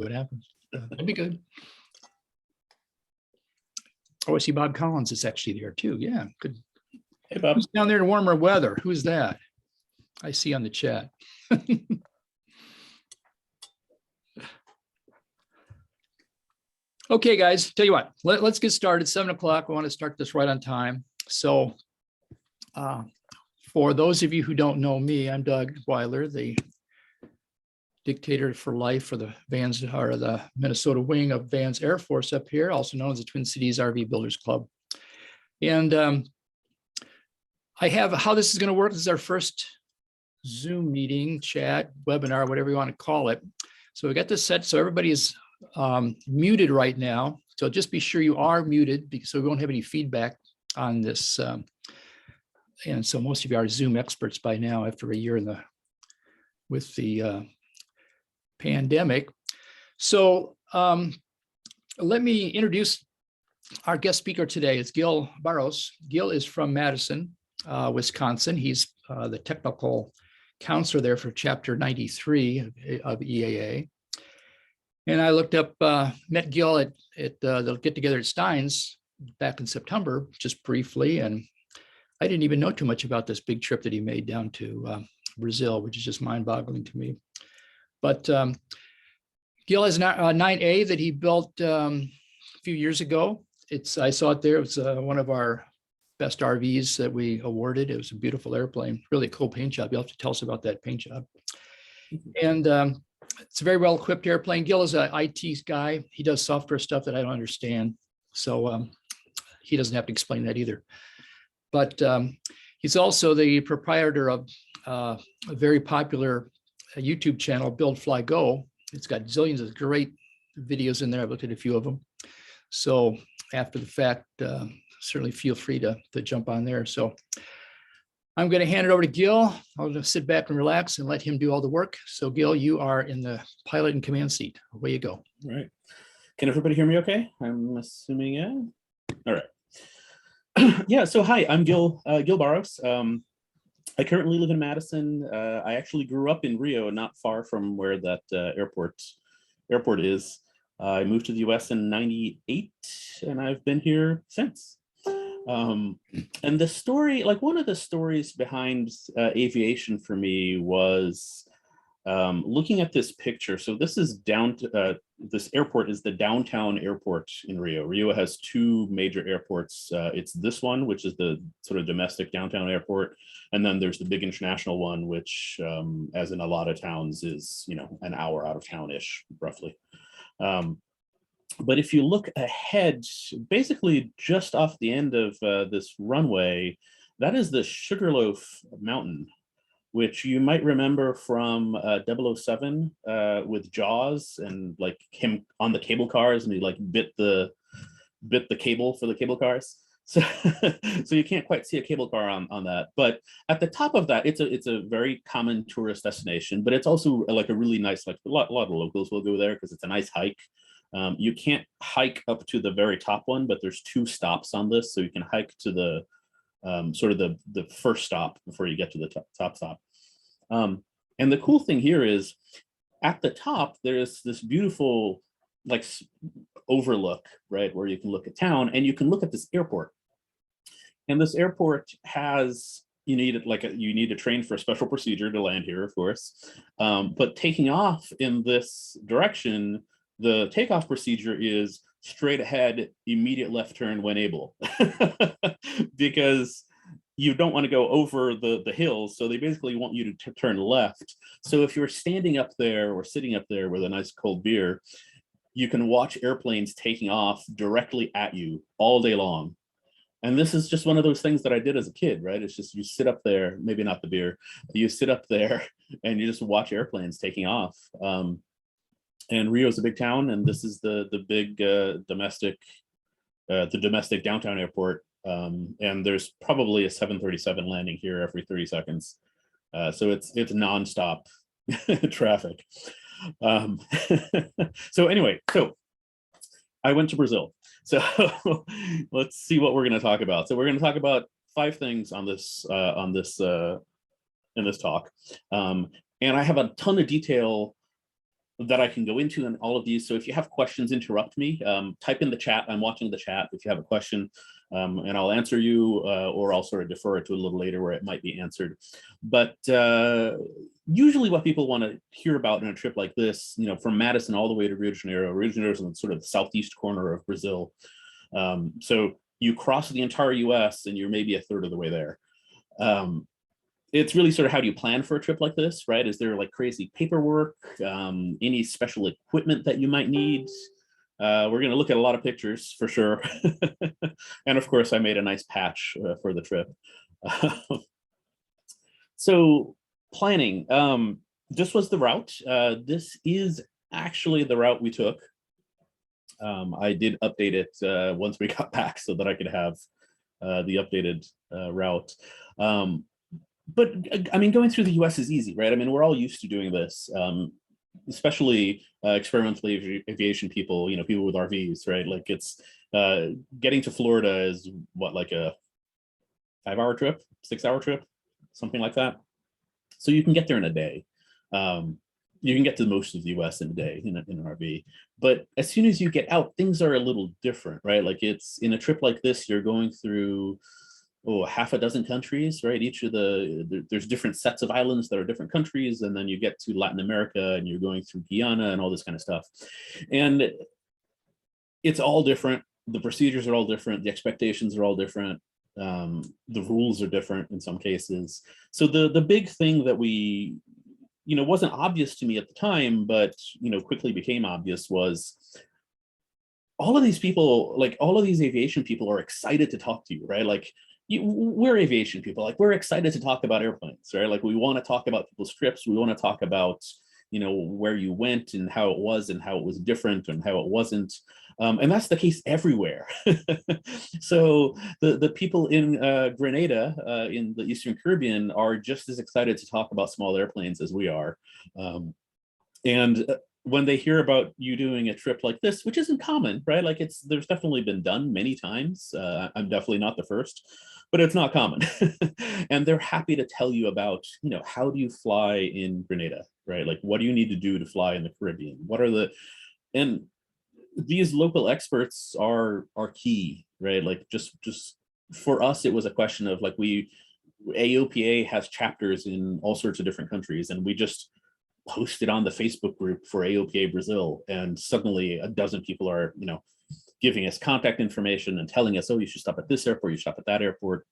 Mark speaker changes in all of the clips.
Speaker 1: what happens. That'd be good. Oh, I see Bob Collins is actually there too. Yeah, good.
Speaker 2: Hey, Bob.
Speaker 1: Who's down there in warmer weather? Who's that? I see on the chat. Okay, guys, tell you what, let's get started. 7 o'clock. We want to start this right on time. So for those of you who don't know me, I'm Doug Weiler, the dictator for life for the Vans, or the Minnesota wing of Vans Air Force up here, also known as the Twin Cities RV Builders Club. And I have how this is going to work. This is our first Zoom meeting, chat, webinar, whatever you want to call it. So we got this set so everybody is muted right now. So just be sure you are muted because so we won't have any feedback on this. And so most of you are Zoom experts by now after a year with the pandemic. So let me introduce our guest speaker today. It's Guil Barros. Guil is from Madison, Wisconsin. He's the technical counselor there for Chapter 93 of EAA. And I looked up, met Guil at the get-together at Stein's back in September, just briefly, and I didn't even know too much about this big trip that he made down to Brazil, which is just mind-boggling to me. But Guil has a 9A that he built a few years ago. I saw it there. It was one of our best RVs that we awarded. It was a beautiful airplane, really a cool paint job. You'll have to tell us about that paint job. And it's a very well-equipped airplane. Guil is an IT guy. He does software stuff that I don't understand. So he doesn't have to explain that either. But he's also the proprietor of a very popular YouTube channel, Build Fly Go. It's got zillions of great videos in there. I've looked at a few of them. So after the fact, certainly feel free to jump on there. So I'm going to hand it over to Guil. I'll just sit back and relax and let him do all the work. So Guil, you are in the pilot and command seat. Away you go.
Speaker 2: All right. Can everybody hear me okay? I'm assuming, yeah. All right. Yeah, so hi, I'm Guil Barros. I currently live in Madison. I actually grew up in Rio, not far from where that airport is. I moved to the US in '98 and I've been here since. And the story, like one of the stories behind aviation for me was looking at this picture. So this is this airport is the downtown airport in Rio. Rio has two major airports. It's this one, which is the sort of domestic downtown airport. And then there's the big international one, which as in a lot of towns is, an hour out of town-ish, roughly. But if you look ahead, basically just off the end of this runway, that is the Sugarloaf Mountain, which you might remember from 007 with Jaws and like him on the cable cars and he like bit the cable for the cable cars. So, so you can't quite see a cable car on that. But at the top of that, it's a very common tourist destination, but it's also like a really nice, like a lot of locals will go there because it's a nice hike. You can't hike up to the very top one, but there's 2 stops on this. So you can hike to the sort of the first stop before you get to the top stop. And the cool thing here is at the top, there's this beautiful like overlook, right? Where you can look at town and you can look at this airport. And this airport has, you need a train for a special procedure to land here, of course. But taking off in this direction, the takeoff procedure is straight ahead, immediate left turn when able, because you don't want to go over the hills. So they basically want you to turn left. So if you're standing up there or sitting up there with a nice cold beer, you can watch airplanes taking off directly at you all day long. And this is just one of those things that I did as a kid, right? It's just you sit up there, maybe not the beer, you sit up there and you just watch airplanes taking off. And Rio is a big town, and this is the big domestic downtown airport. And there's probably a 737 landing here every 30 seconds. So it's nonstop traffic. So anyway, so I went to Brazil. So let's see what we're going to talk about. So we're going to talk about 5 things on this in this talk. And I have a ton of detail that I can go into in all of these. So if you have questions, interrupt me. Type in the chat. I'm watching the chat. If you have a question, and I'll answer you, or I'll sort of defer it to a little later where it might be answered. But usually what people want to hear about in a trip like this, from Madison all the way to Rio de Janeiro. Rio de Janeiro is in sort of the southeast corner of Brazil. So you cross the entire US and you're maybe a third of the way there. It's really sort of how do you plan for a trip like this, right? Is there like crazy paperwork, any special equipment that you might need? We're going to look at a lot of pictures for sure. And of course, I made a nice patch for the trip. So planning, this was the route. This is actually the route we took. I did update it once we got back so that I could have the updated route. But I mean, going through the US is easy, right? I mean, we're all used to doing this, especially experimental aviation people, people with RVs, right? Like it's getting to Florida is what, like a 5-hour trip, 6-hour trip, something like that. So you can get there in a day. You can get to most of the US in a day in an RV. But as soon as you get out, things are a little different, right? Like it's in a trip like this, you're going through half a dozen countries, right? Each of there's different sets of islands that are different countries, and then you get to Latin America and you're going through Guyana and all this kind of stuff. And it's all different. The procedures are all different. The expectations are all different. The rules are different in some cases. So the big thing that we, wasn't obvious to me at the time, but, quickly became obvious was all of these people, like all of these aviation people are excited to talk to you, right? Like, we're aviation people, like we're excited to talk about airplanes, right? Like we want to talk about people's trips. We want to talk about, where you went and how it was different and how it wasn't. And that's the case everywhere. So the people in Grenada, in the Eastern Caribbean, are just as excited to talk about small airplanes as we are. And when they hear about you doing a trip like this, which isn't common, right? Like there's definitely been done many times. I'm definitely not the first, but it's not common. And they're happy to tell you about, how do you fly in Grenada, right? Like, what do you need to do to fly in the Caribbean? And these local experts are key, right? Like just for us, it was a question of like, AOPA has chapters in all sorts of different countries, and we just posted on the Facebook group for AOPA Brazil, and suddenly a dozen people are, giving us contact information and telling us, oh, you should stop at this airport, you stop at that airport.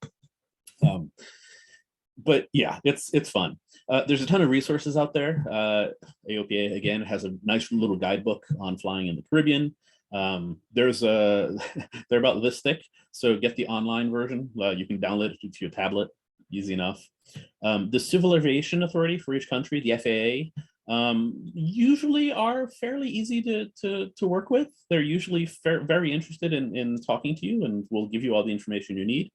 Speaker 2: But yeah, it's fun. There's a ton of resources out there. AOPA again has a nice little guidebook on flying in the Caribbean. They're about this thick, so get the online version. You can download it to your tablet, easy enough. The Civil Aviation Authority for each country, the FAA, usually are fairly easy to work with. They're usually very interested in talking to you and will give you all the information you need.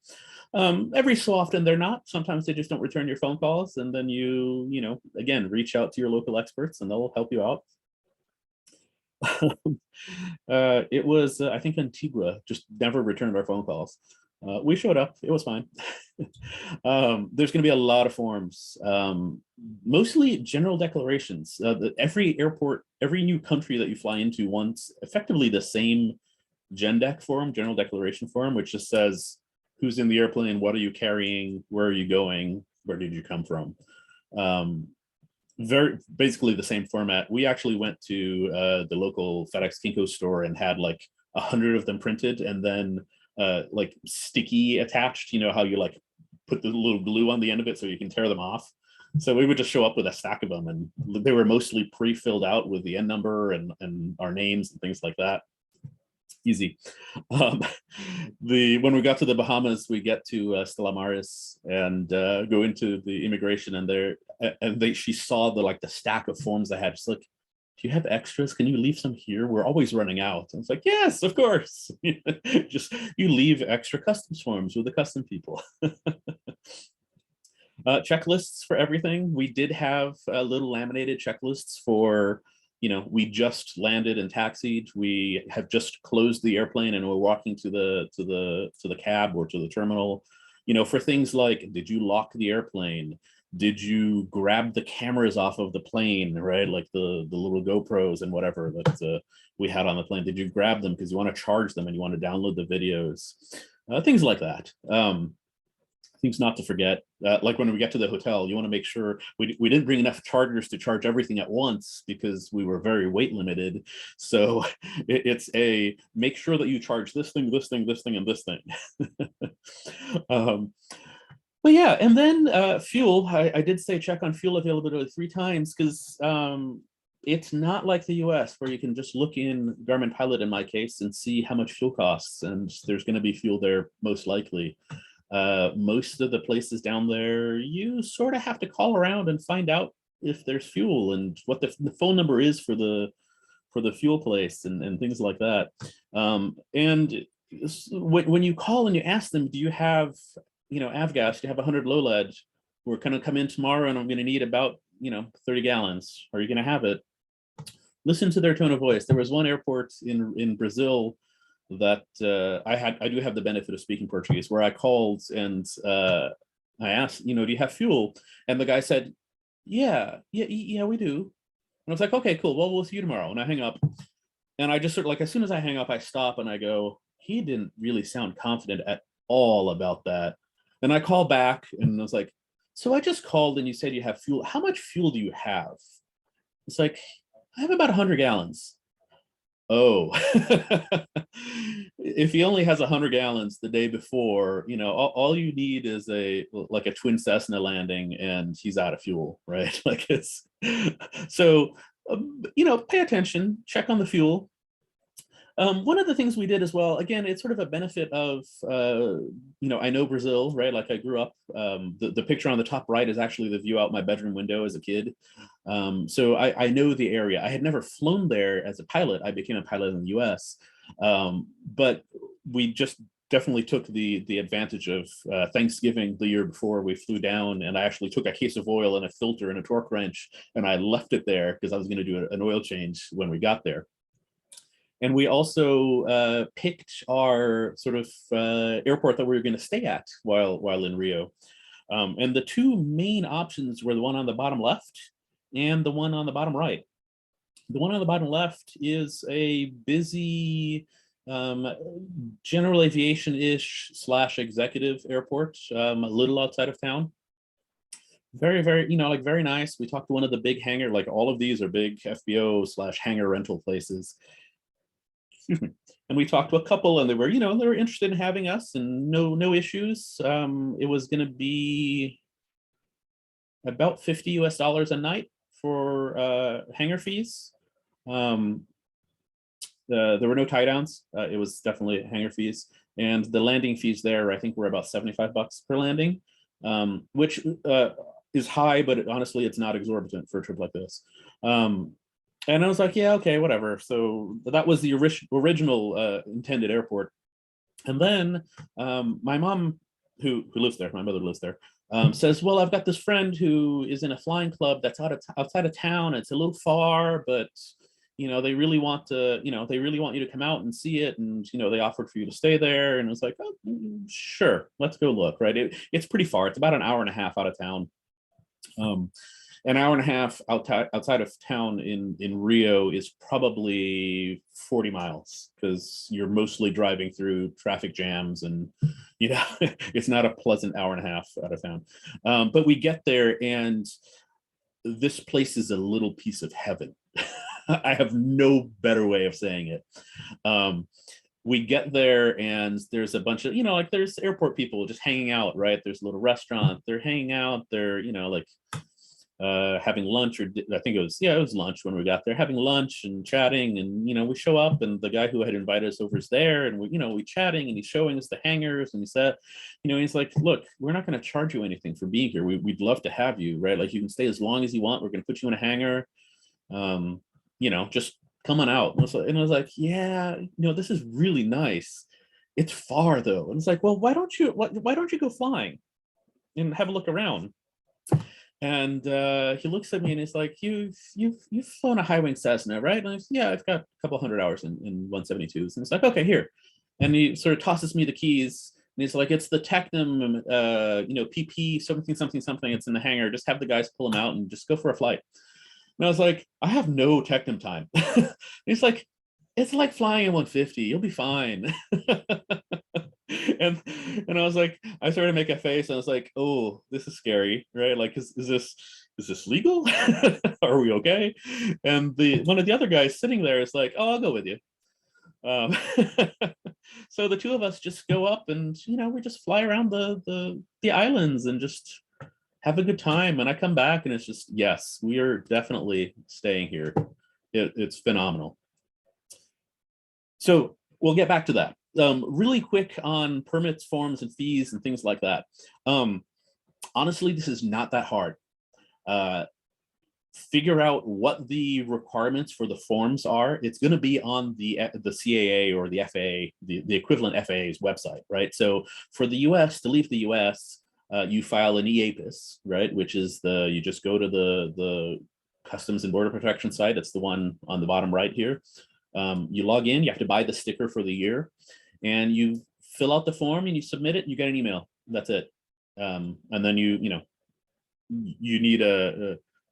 Speaker 2: Every so often they're not. Sometimes they just don't return your phone calls, and then you again, reach out to your local experts and they'll help you out. It was, I think Antigua just never returned our phone calls. We showed up, it was fine. There's going to be a lot of forms, mostly general declarations. Every airport, every new country that you fly into wants effectively the same GenDec form, general declaration form, which just says who's in the airplane, what are you carrying, where are you going, where did you come from. Very basically the same format. We actually went to the local FedEx Kinko store and had like 100 of them printed, and then like sticky attached, how you like put the little glue on the end of it so you can tear them off. So we would just show up with a stack of them, and they were mostly pre-filled out with the N number and our names and things like that. Easy. When we got to the Bahamas, we get to Stella Maris and go into the immigration, and she saw the stack of forms I had. She's like, do you have extras? Can you leave some here? We're always running out. And it's like, yes, of course. Just you leave extra customs forms with the custom people. Checklists for everything. We did have little laminated checklists for, we just landed and taxied. We have just closed the airplane and we're walking to the cab or to the terminal. For things like, did you lock the airplane? Did you grab the cameras off of the plane, right? Like the little GoPros and whatever that we had on the plane. Did you grab them because you want to charge them and you want to download the videos? Things like that. Things not to forget. Like when we get to the hotel, you want to make sure we didn't bring enough chargers to charge everything at once because we were very weight limited. So it's a make sure that you charge this thing, this thing, this thing, and this thing. But yeah, and then fuel. I did say check on fuel availability 3 times because it's not like the US where you can just look in Garmin Pilot in my case and see how much fuel costs, and there's going to be fuel there most likely. Most of the places down there, you sort of have to call around and find out if there's fuel and what the phone number is for the fuel place and things like that. And when you call and you ask them, do you have, avgas, do you have 100 low lead? We're going to come in tomorrow and I'm going to need about, 30 gallons. Are you going to have it? Listen to their tone of voice. There was one airport in Brazil that I do have the benefit of speaking Portuguese, where I called and I asked, do you have fuel? And the guy said, yeah, we do. And I was like, okay, cool. Well, we'll see you tomorrow. And I hang up. And I just sort of like, as soon as I hang up, I stop and I go, he didn't really sound confident at all about that. And I call back and I was like, so I just called and you said you have fuel. How much fuel do you have? It's like, I have about 100 gallons. Oh, if he only has 100 gallons the day before, all you need is like a twin Cessna landing and he's out of fuel, right? Like it's so, pay attention, check on the fuel. One of the things we did as well, again, it's sort of a benefit of, I know Brazil, right? Like I grew up, the picture on the top right is actually the view out my bedroom window as a kid. So I know the area. I had never flown there as a pilot. I became a pilot in the US. But we just definitely took the advantage of Thanksgiving the year before we flew down, and I actually took a case of oil and a filter and a torque wrench, and I left it there because I was going to do an oil change when we got there. And we also picked our sort of airport that we were going to stay at while in Rio. And the 2 main options were the one on the bottom left and the one on the bottom right. The one on the bottom left is a busy general aviation-ish / executive airport, a little outside of town. Very, very, very nice. We talked to one of the big hangar, like all of these are big FBO / hangar rental places. Excuse me. And we talked to a couple and they were interested in having us and no issues. It was going to be about $50 US a night for hangar fees. There were no tie downs. It was definitely hangar fees, and the landing fees there, I think, were about $75 per landing, which is high, but honestly, it's not exorbitant for a trip like this. And I was like, yeah, okay, whatever. So that was the original intended airport. And then my mom, who lives there, my mother lives there, says, well, I've got this friend who is in a flying club that's outside of town. It's a little far, but they really want to, they really want you to come out and see it. And, they offered for you to stay there. And I was like, oh, sure, let's go look, right? It's pretty far. It's about an hour and a half out of town. An hour and a half outside of town in Rio is probably 40 miles because you're mostly driving through traffic jams and, it's not a pleasant hour and a half out of town. But we get there and this place is a little piece of heaven. I have no better way of saying it. We get there and there's a bunch of, there's airport people just hanging out, right? There's a little restaurant, they're hanging out, they're, having lunch, or I think it was lunch when we got there, having lunch and chatting, and we show up and the guy who had invited us over is there, and we chatting and he's showing us the hangars, and he said, he's like, look, we're not going to charge you anything for being here. We'd love to have you, right? Like you can stay as long as you want. We're going to put you in a hangar. Just come on out. And I was like, yeah, this is really nice. It's far though. And it's like, well, why don't you go flying and have a look around? And he looks at me and he's like, you've flown a high wing Cessna, right? And I said, yeah, I've got a couple 100 hours in 172s. And it's like, okay, here. And he sort of tosses me the keys he's like, it's the Technum, PP something something something. It's in the hangar. Just have the guys pull them out and just go for a flight. And I was like, I have no Technum time. He's like, it's like flying in 150. You'll be fine. and I was like, I started to make a face. And I was like, oh, this is scary, right? Like, is this legal? Are we okay? And one of the other guys sitting there is like, oh, I'll go with you. Um, so the two of us just go up, and we just fly around the islands and just have a good time. And I come back, and it's just, yes, we are definitely staying here. It's phenomenal. So we'll get back to that. Really quick on permits, forms, and fees and things like that. Honestly, this is not that hard. Figure out what the requirements for the forms are. It's going to be on the CAA or the FAA, the equivalent FAA's website, right? So for the US, to leave the US, you file an EAPIS, right? Which is you just go to the Customs and Border Protection site. It's the one on the bottom right here. You log in, you have to buy the sticker for the year, and you fill out the form and you submit it, and you get an email. That's it. And then you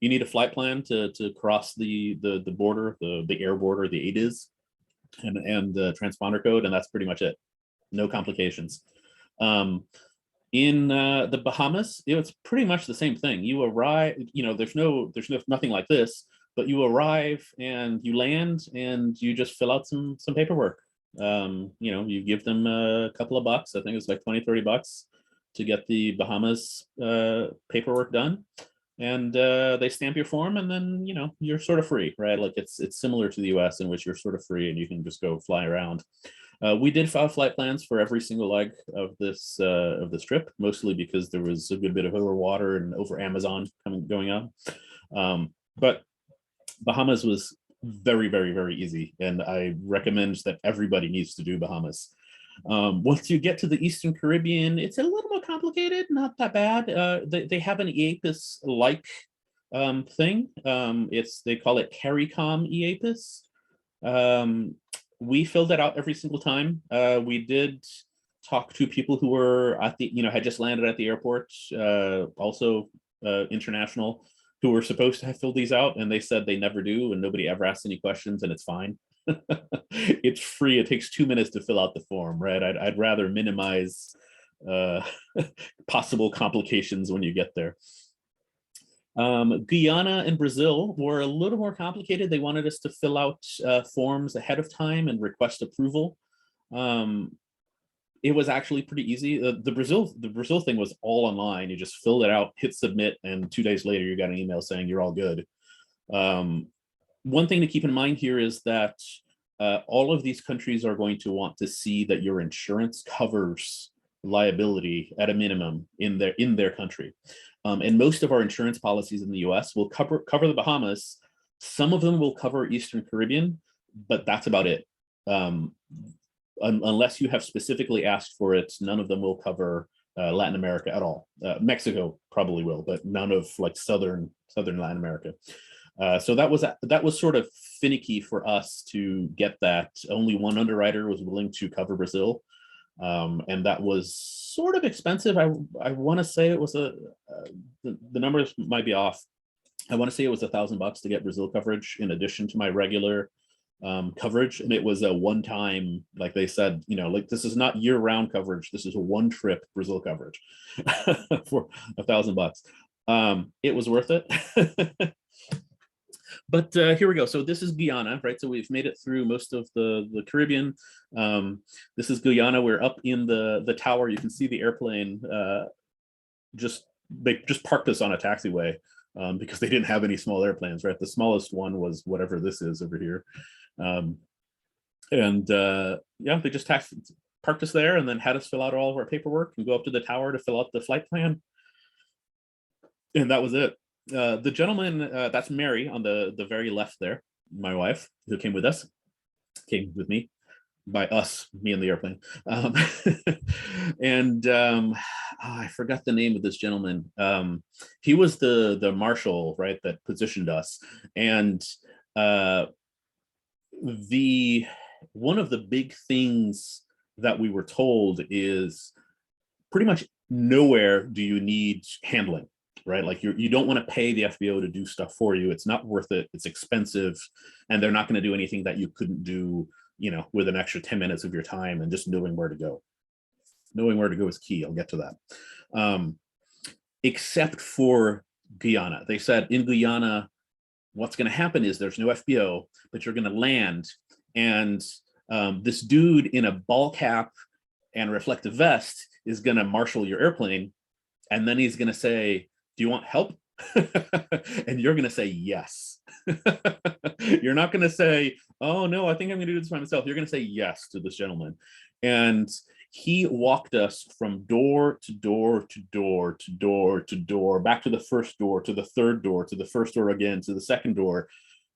Speaker 2: need a flight plan to cross the border, the air border, the ADIS, and the transponder code, and that's pretty much it. No complications. In the Bahamas, it's pretty much the same thing. You arrive, there's nothing like this, but you arrive and you land and you just fill out some paperwork. You give them a couple of bucks. I think it's like 20-30 bucks to get the Bahamas paperwork done. And they stamp your form, and then you're sort of free, right? Like it's similar to the US, in which you're sort of free and you can just go fly around. We did file flight plans for every single leg of this trip, mostly because there was a good bit of over water and over Amazon going on. But Bahamas was very, very, very easy, and I recommend that everybody needs to do Bahamas. Once you get to the Eastern Caribbean, it's a little more complicated, not that bad. They have an EAPIS-like thing. They call it CARICOM EAPIS. We filled it out every single time. We did talk to people who were had just landed at the airport, also international, who were supposed to have filled these out, and they said they never do, and nobody ever asks any questions, and it's fine. It's free. It takes 2 minutes to fill out the form, right? I'd rather minimize possible complications when you get there. Guyana and Brazil were a little more complicated. They wanted us to fill out forms ahead of time and request approval. It was actually pretty easy. The Brazil thing was all online. You just filled it out, hit submit, and 2 days later you got an email saying you're all good. One thing to keep in mind here is that all of these countries are going to want to see that your insurance covers liability at a minimum in their country. And most of our insurance policies in the US will cover the Bahamas. Some of them will cover Eastern Caribbean, but that's about it. Unless you have specifically asked for it, none of them will cover Latin America at all. Mexico probably will, but none of like southern Latin America. So that was sort of finicky for us to get that. Only one underwriter was willing to cover Brazil, and that was sort of expensive. I want to say it was the numbers might be off. I want to say it was $1,000 to get Brazil coverage in addition to my regular coverage, and it was a one-time, like they said, like this is not year-round coverage. This is a one-trip Brazil coverage for $1,000. It was worth it. But here we go. So this is Guyana, right? So we've made it through most of the Caribbean. This is Guyana. We're up in the tower. You can see the airplane. They just parked us on a taxiway because they didn't have any small airplanes, right? The smallest one was whatever this is over here. Yeah, they just parked us there and then had us fill out all of our paperwork and go up to the tower to fill out the flight plan. And that was it. The gentleman, that's Mary on the very left there, my wife, who came with me, by us, me and the airplane. I forgot the name of this gentleman. He was the marshal, right, that positioned us. And one of the big things that we were told is pretty much nowhere do you need handling, right? Like you don't want to pay the FBO to do stuff for you. It's not worth it. It's expensive, and they're not going to do anything that you couldn't do, with an extra 10 minutes of your time and just knowing where to go. Knowing where to go is key. I'll get to that. Except for Guyana. They said in Guyana, what's going to happen is there's no FBO, but you're going to land, and this dude in a ball cap and reflective vest is going to marshal your airplane, and then he's going to say, do you want help? And you're going to say yes. You're not going to say, oh no, I think I'm going to do this by myself. You're going to say yes to this gentleman. And he walked us from door to door to door to door to door, back to the first door, to the third door, to the first door again, to the second door.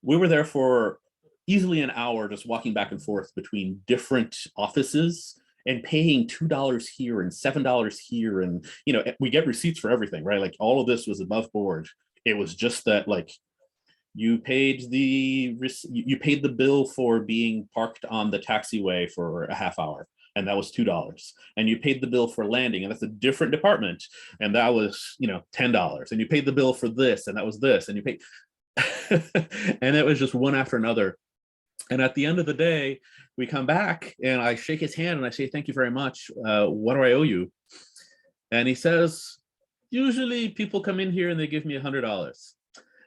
Speaker 2: We were there for easily an hour, just walking back and forth between different offices and paying $2 here and $7 here. And, we get receipts for everything, right? Like all of this was above board. It was just that, like, you paid the bill for being parked on the taxiway for a half hour, and that was $2. And you paid the bill for landing, and that's a different department, and that was, $10. And you paid the bill for this, and that was this, and you paid, and it was just one after another. And at the end of the day, we come back and I shake his hand and I say, thank you very much. What do I owe you? And he says, usually people come in here and they give me $100.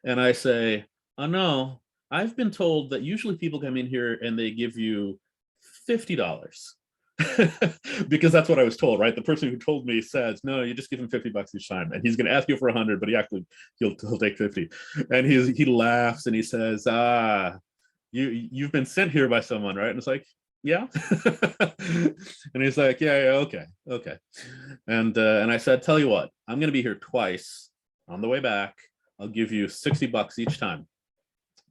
Speaker 2: And I say, oh no, I've been told that usually people come in here and they give you $50. Because that's what I was told, right? The person who told me says, no, you just give him $50 each time, and he's going to ask you for 100, but he'll take 50. And he laughs and he says, you've been sent here by someone, right? And it's like, yeah. And he's like, yeah, okay. And I said, tell you what, I'm going to be here twice. On the way back, I'll give you $60 each time.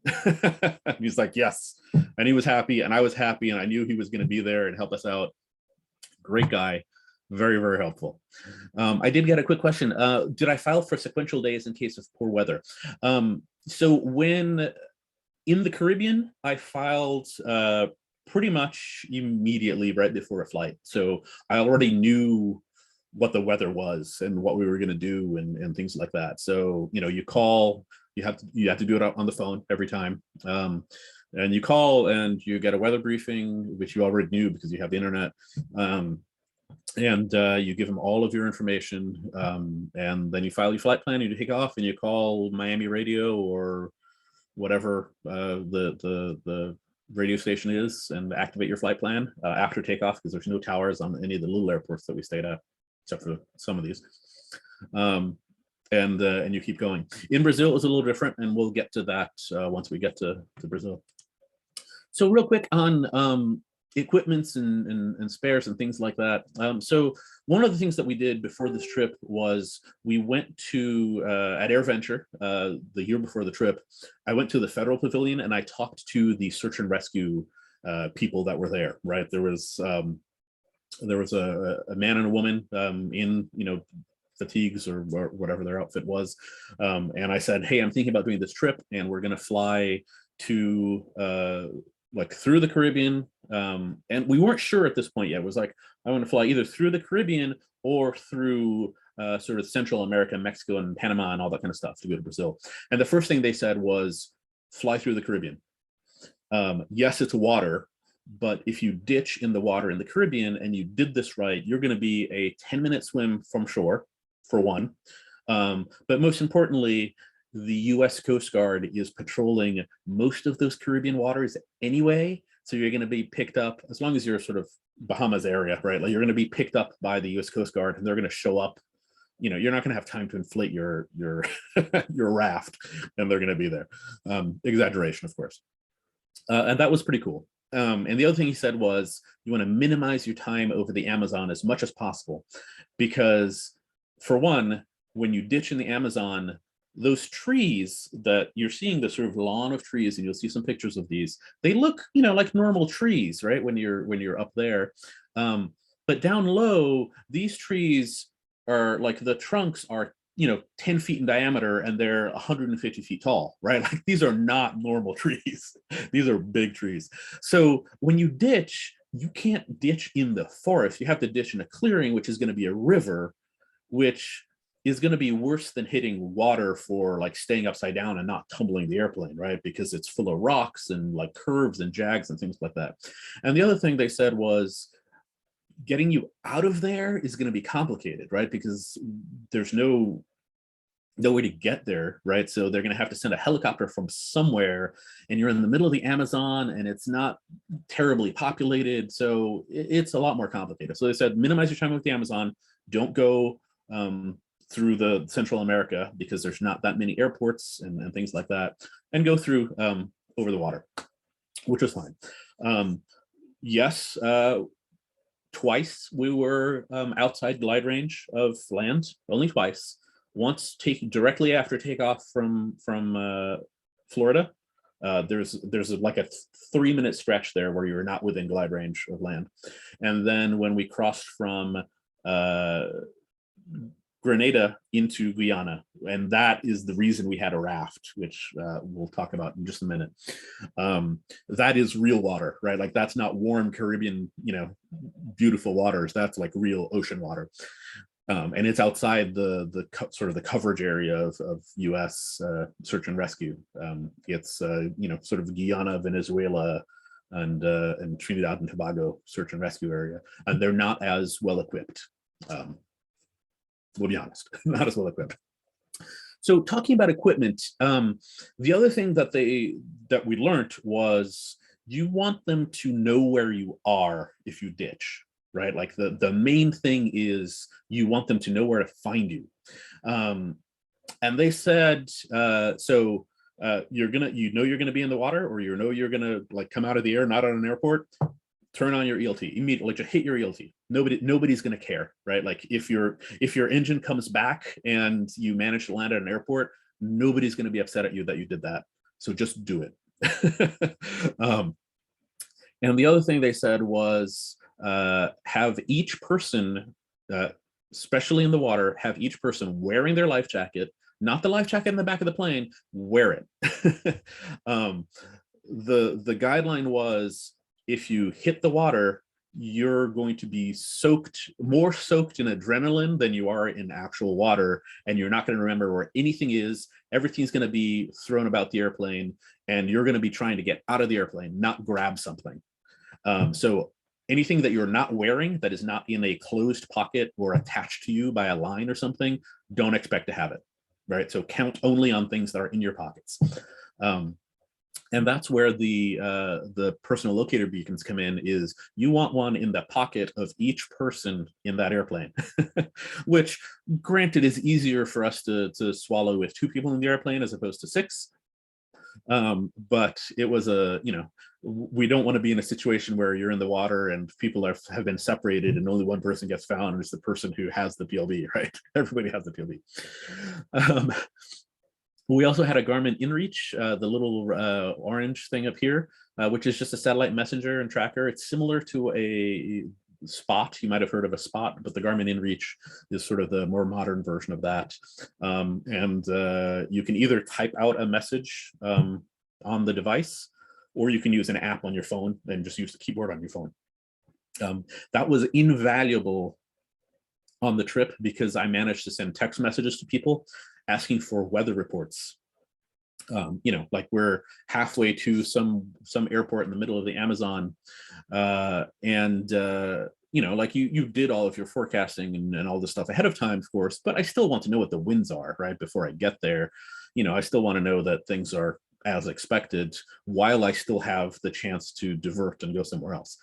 Speaker 2: And he's like, yes. And he was happy, and I was happy, and I knew he was going to be there and help us out. Great guy. Very, very helpful. I did get a quick question. Did I file for sequential days in case of poor weather? So when in the Caribbean, I filed pretty much immediately right before a flight. So I already knew what the weather was and what we were going to do and things like that. So, you call, you have to do it on the phone every time. And you call and you get a weather briefing, which you already knew because you have the internet. And you give them all of your information. And then you file your flight plan, and you take off, and you call Miami radio or whatever the radio station is, and activate your flight plan after takeoff, because there's no towers on any of the little airports that we stayed at, except for some of these. And you keep going. In Brazil, it was a little different, and we'll get to that once we get to Brazil. So real quick on equipments and spares and things like that. So one of the things that we did before this trip was we went to, at AirVenture, the year before the trip, I went to the Federal Pavilion and I talked to the search and rescue people that were there, right? There was a man and a woman in, fatigues or whatever their outfit was. And I said, hey, I'm thinking about doing this trip, and we're gonna fly to, like through the Caribbean, and we weren't sure at this point yet. It was like, I want to fly either through the Caribbean or through sort of Central America, Mexico and Panama and all that kind of stuff to go to Brazil. And the first thing they said was fly through the Caribbean. Yes, it's water, but if you ditch in the water in the Caribbean and you did this right, you're going to be a 10-minute swim from shore, for one. But most importantly, the US Coast Guard is patrolling most of those Caribbean waters anyway. So you're going to be picked up, as long as you're sort of Bahamas area, right? Like you're going to be picked up by the US Coast Guard, and they're going to show up. You're not going to have time to inflate your your raft, and they're going to be there. Exaggeration, of course. And that was pretty cool. And the other thing he said was, you want to minimize your time over the Amazon as much as possible, because for one, when you ditch in the Amazon, those trees that you're seeing, the sort of lawn of trees, and you'll see some pictures of these, they look, like normal trees, right? When you're up there. But down low, these trees are like, the trunks are, 10 feet in diameter, and they're 150 feet tall, right? Like these are not normal trees. These are big trees. So when you ditch, you can't ditch in the forest. You have to ditch in a clearing, which is going to be a river, which is going to be worse than hitting water for like staying upside down and not tumbling the airplane, right? Because it's full of rocks and like curves and jags and things like that. And the other thing they said was getting you out of there is going to be complicated, right? Because there's no way to get there, right? So they're going to have to send a helicopter from somewhere, and you're in the middle of the Amazon, and it's not terribly populated, so it's a lot more complicated. So they said minimize your time with the Amazon. Don't go through the Central America because there's not that many airports and things like that, and go through over the water, which was fine. Yes, twice we were outside glide range of land, only twice. Once directly after takeoff from Florida, there's like a 3-minute stretch there where you're not within glide range of land. And then when we crossed from Grenada into Guyana, and that is the reason we had a raft, which we'll talk about in just a minute. That is real water, right? Like that's not warm Caribbean, beautiful waters. That's like real ocean water. And it's outside the sort of the coverage area of U.S. Search and rescue. It's sort of Guyana, Venezuela, and Trinidad and Tobago search and rescue area, and they're not as well equipped. We'll be honest, not as well equipped. So talking about equipment, the other thing that we learned was you want them to know where you are if you ditch. Right, like the main thing is you want them to know where to find you, and they said so you're gonna be in the water, or you're gonna like come out of the air, not on an airport. Turn on your ELT immediately. Just hit your ELT. Nobody's gonna care, right? Like if your engine comes back and you manage to land at an airport, nobody's gonna be upset at you that you did that. So just do it. And the other thing they said was have each person, especially in the water, have each person wearing their life jacket, not the life jacket in the back of the plane, wear it. The guideline was if you hit the water, you're going to be more soaked in adrenaline than you are in actual water, and you're not going to remember where anything is. Everything's going to be thrown about the airplane, and you're going to be trying to get out of the airplane, not grab something. So anything that you're not wearing that is not in a closed pocket or attached to you by a line or something, don't expect to have it, right? So count only on things that are in your pockets. And that's where the personal locator beacons come in, is you want one in the pocket of each person in that airplane, which granted is easier for us to swallow with 2 people in the airplane as opposed to 6. But it was we don't want to be in a situation where you're in the water and people have been separated and only one person gets found, and it's the person who has the PLB, right? Everybody has the PLB. We also had a Garmin InReach, the little orange thing up here, which is just a satellite messenger and tracker. It's similar to a Spot. You might have heard of a Spot, but the Garmin InReach is sort of the more modern version of that. And you can either type out a message on the device, or you can use an app on your phone and just use the keyboard on your phone. That was invaluable on the trip because I managed to send text messages to people asking for weather reports. Like we're halfway to some airport in the middle of the Amazon, and like you did all of your forecasting and all this stuff ahead of time, of course, but I still want to know what the winds are, right, before I get there. I still want to know that things are as expected while I still have the chance to divert and go somewhere else.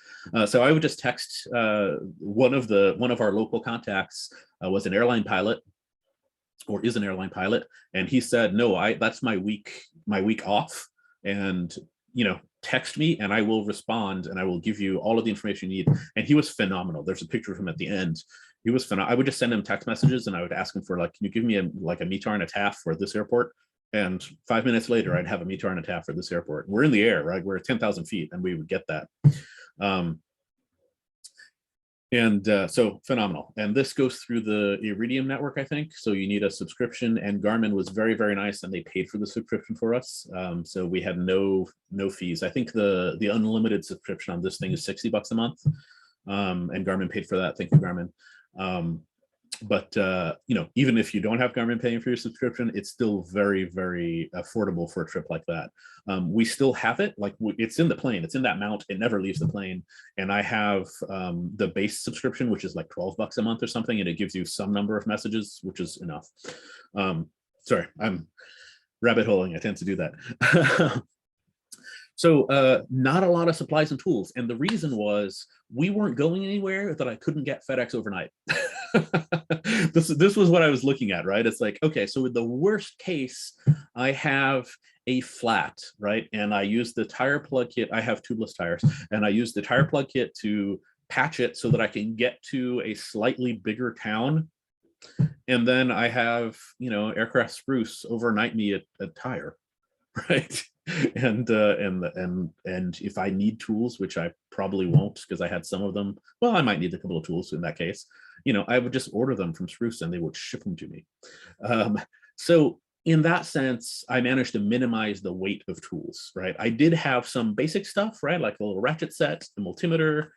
Speaker 2: So I would just text one of our local contacts, was an airline pilot, or is an airline pilot, and he said, no, that's my week off, and text me and I will respond and I will give you all of the information you need. And he was phenomenal. There's a picture of him at the end. He was phenomenal. I would just send him text messages and I would ask him for, like, can you give me a METAR and a TAF for this airport? And 5 minutes later, I'd have a METAR and a TAF for this airport. We're in the air, right? We're at 10,000 feet, and we would get that. And so phenomenal. And this goes through the Iridium network, I think. So you need a subscription, and Garmin was very, very nice, and they paid for the subscription for us. So we had no fees. I think the unlimited subscription on this thing is $60 a month. And Garmin paid for that. Thank you, Garmin. But you know, even if you don't have Garmin paying for your subscription, it's still very, very affordable for a trip like that. We still have it, like it's in the plane, it's in that mount, it never leaves the plane. And I have the base subscription, which is like $12 a month or something, and it gives you some number of messages, which is enough. Sorry, I'm rabbit holing, I tend to do that. So not a lot of supplies and tools. And the reason was we weren't going anywhere that I couldn't get FedEx overnight. This was what I was looking at, right? It's like, okay, so with the worst case, I have a flat, right? And I use the tire plug kit. I have tubeless tires, and I use the tire plug kit to patch it so that I can get to a slightly bigger town. And then I have, you know, aircraft spruce overnight me a tire, right? And if I need tools, which I probably won't because I had some of them, well, I might need a couple of tools in that case, you know, I would just order them from Spruce and they would ship them to me. So in that sense, I managed to minimize the weight of tools, right? I did have some basic stuff, right? Like a little ratchet set, the multimeter,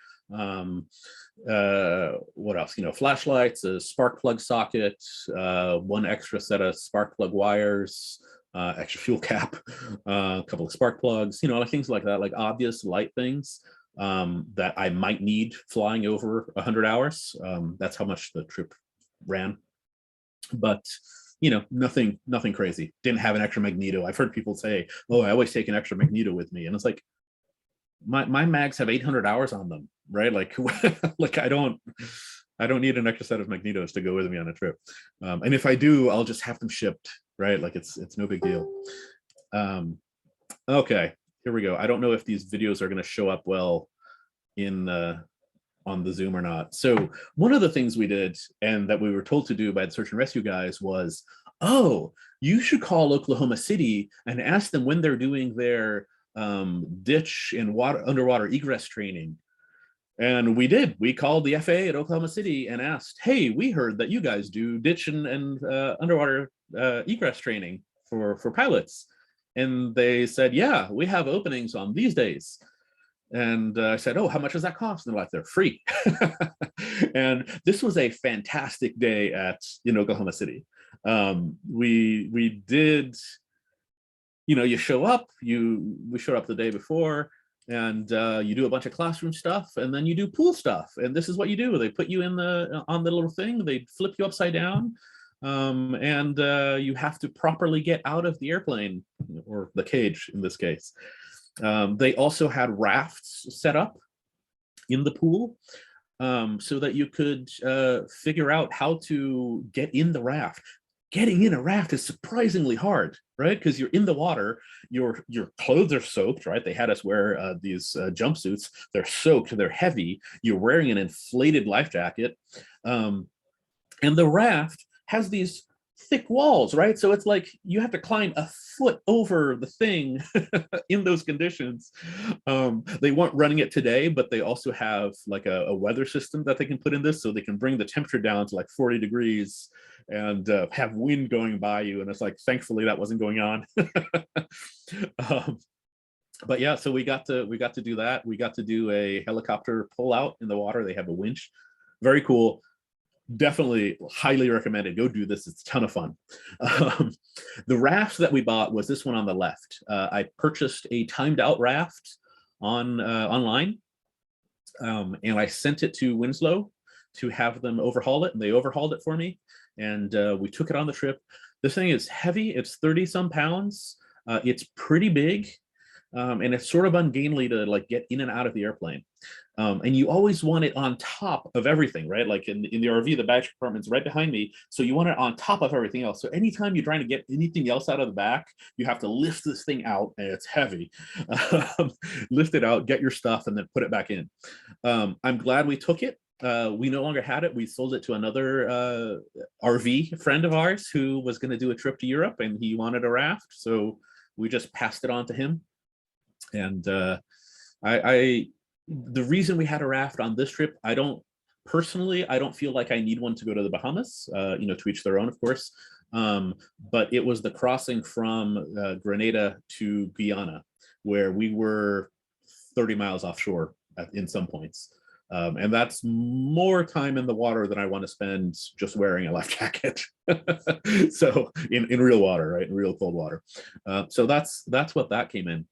Speaker 2: what else, you know, flashlights, a spark plug socket, one extra set of spark plug wires, extra fuel cap, a couple of spark plugs, you know, like things like that, like obvious light things that I might need flying over 100 hours. That's how much the trip ran. But, you know, nothing crazy. Didn't have an extra magneto. I've heard people say, oh, I always take an extra magneto with me. And it's like, my mags have 800 hours on them, right? Like, like I don't need an extra set of magnetos to go with me on a trip. And if I do, I'll just have them shipped, right? Like it's no big deal. Okay, here we go. I don't know if these videos are going to show up well in on the Zoom or not. So one of the things we did, and that we were told to do by the search and rescue guys, was, oh, you should call Oklahoma City and ask them when they're doing their ditch and underwater egress training. And we did. We called the FAA at Oklahoma City and asked, hey, we heard that you guys do ditch and underwater egress training for pilots. And they said, yeah, we have openings on these days. And I said, oh, how much does that cost? And they're like, they're free. And this was a fantastic day in Oklahoma City. We did, you know, you show up, we showed up the day before, and you do a bunch of classroom stuff, and then you do pool stuff. And this is what you do. They put you on the little thing, they flip you upside down, and you have to properly get out of the airplane, or the cage in this case. They also had rafts set up in the pool so that you could figure out how to get in the raft. Getting in a raft is surprisingly hard, right? Because you're in the water, your clothes are soaked, right? They had us wear these jumpsuits. They're soaked, they're heavy. You're wearing an inflated life jacket. And the raft has these thick walls, right? So it's like you have to climb a foot over the thing in those conditions. They weren't running it today, but they also have like a weather system that they can put in this, so they can bring the temperature down to like 40 degrees and have wind going by you. And it's like, thankfully that wasn't going on. But yeah, so we got to do that. We got to do a helicopter pull out in the water. They have a winch. Very cool. Definitely highly recommended. Go do this. It's a ton of fun. The raft that we bought was this one on the left. I purchased a timed out raft online, and I sent it to Winslow to have them overhaul it, and they overhauled it for me. And we took it on the trip. This thing is heavy. It's 30 some pounds. It's pretty big. And it's sort of ungainly to like get in and out of the airplane. And you always want it on top of everything, right? Like in the RV, the baggage compartment's right behind me. So you want it on top of everything else. So anytime you're trying to get anything else out of the back, you have to lift this thing out, and it's heavy. Lift it out, get your stuff, and then put it back in. I'm glad we took it. We no longer had it. We sold it to another RV friend of ours who was going to do a trip to Europe, and he wanted a raft. So we just passed it on to him. And the reason we had a raft on this trip, I don't Personally, I don't feel like I need one to go to the Bahamas, to each their own, of course. But it was the crossing from Grenada to Guyana, where we were 30 miles offshore in some points. And that's more time in the water than I want to spend just wearing a life jacket. So in real water, right? In real cold water. So that's what that came in.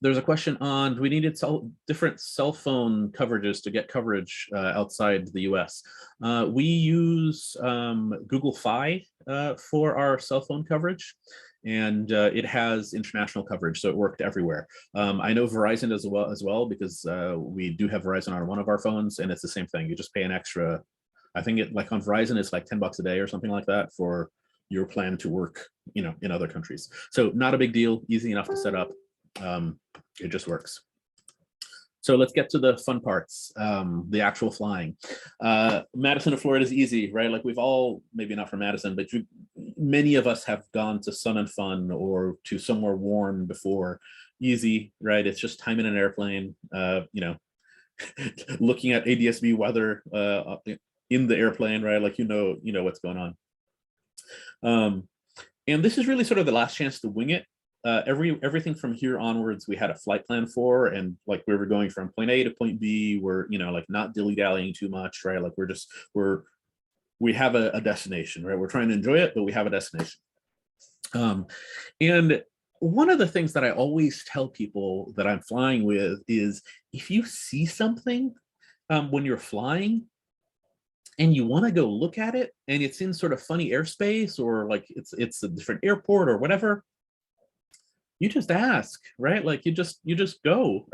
Speaker 2: There's a question on, do we need different cell phone coverages to get coverage outside the US? We use Google Fi for our cell phone coverage, and it has international coverage, so it worked everywhere. I know Verizon as well because we do have Verizon on one of our phones, and it's the same thing. You just pay an extra, I think it like on Verizon, it's like $10 a day or something like that for your plan to work, in other countries. So not a big deal, easy enough to set up. It just works. So let's get to the fun parts, the actual flying. Madison to Florida is easy, right? Like we've all, maybe not from Madison, but many of us have gone to Sun and Fun or to somewhere warm before. Easy, right? It's just time in an airplane, looking at ADS-B weather in the airplane, right? Like, what's going on. And this is really sort of the last chance to wing it. Everything from here onwards, we had a flight plan for, and like we were going from point A to point B. We're like not dilly-dallying too much, right? Like we have a destination, right? We're trying to enjoy it, but we have a destination. And one of the things that I always tell people that I'm flying with is, if you see something when you're flying and you want to go look at it, and it's in sort of funny airspace, or like it's a different airport or whatever, you just ask, right? Like you just go.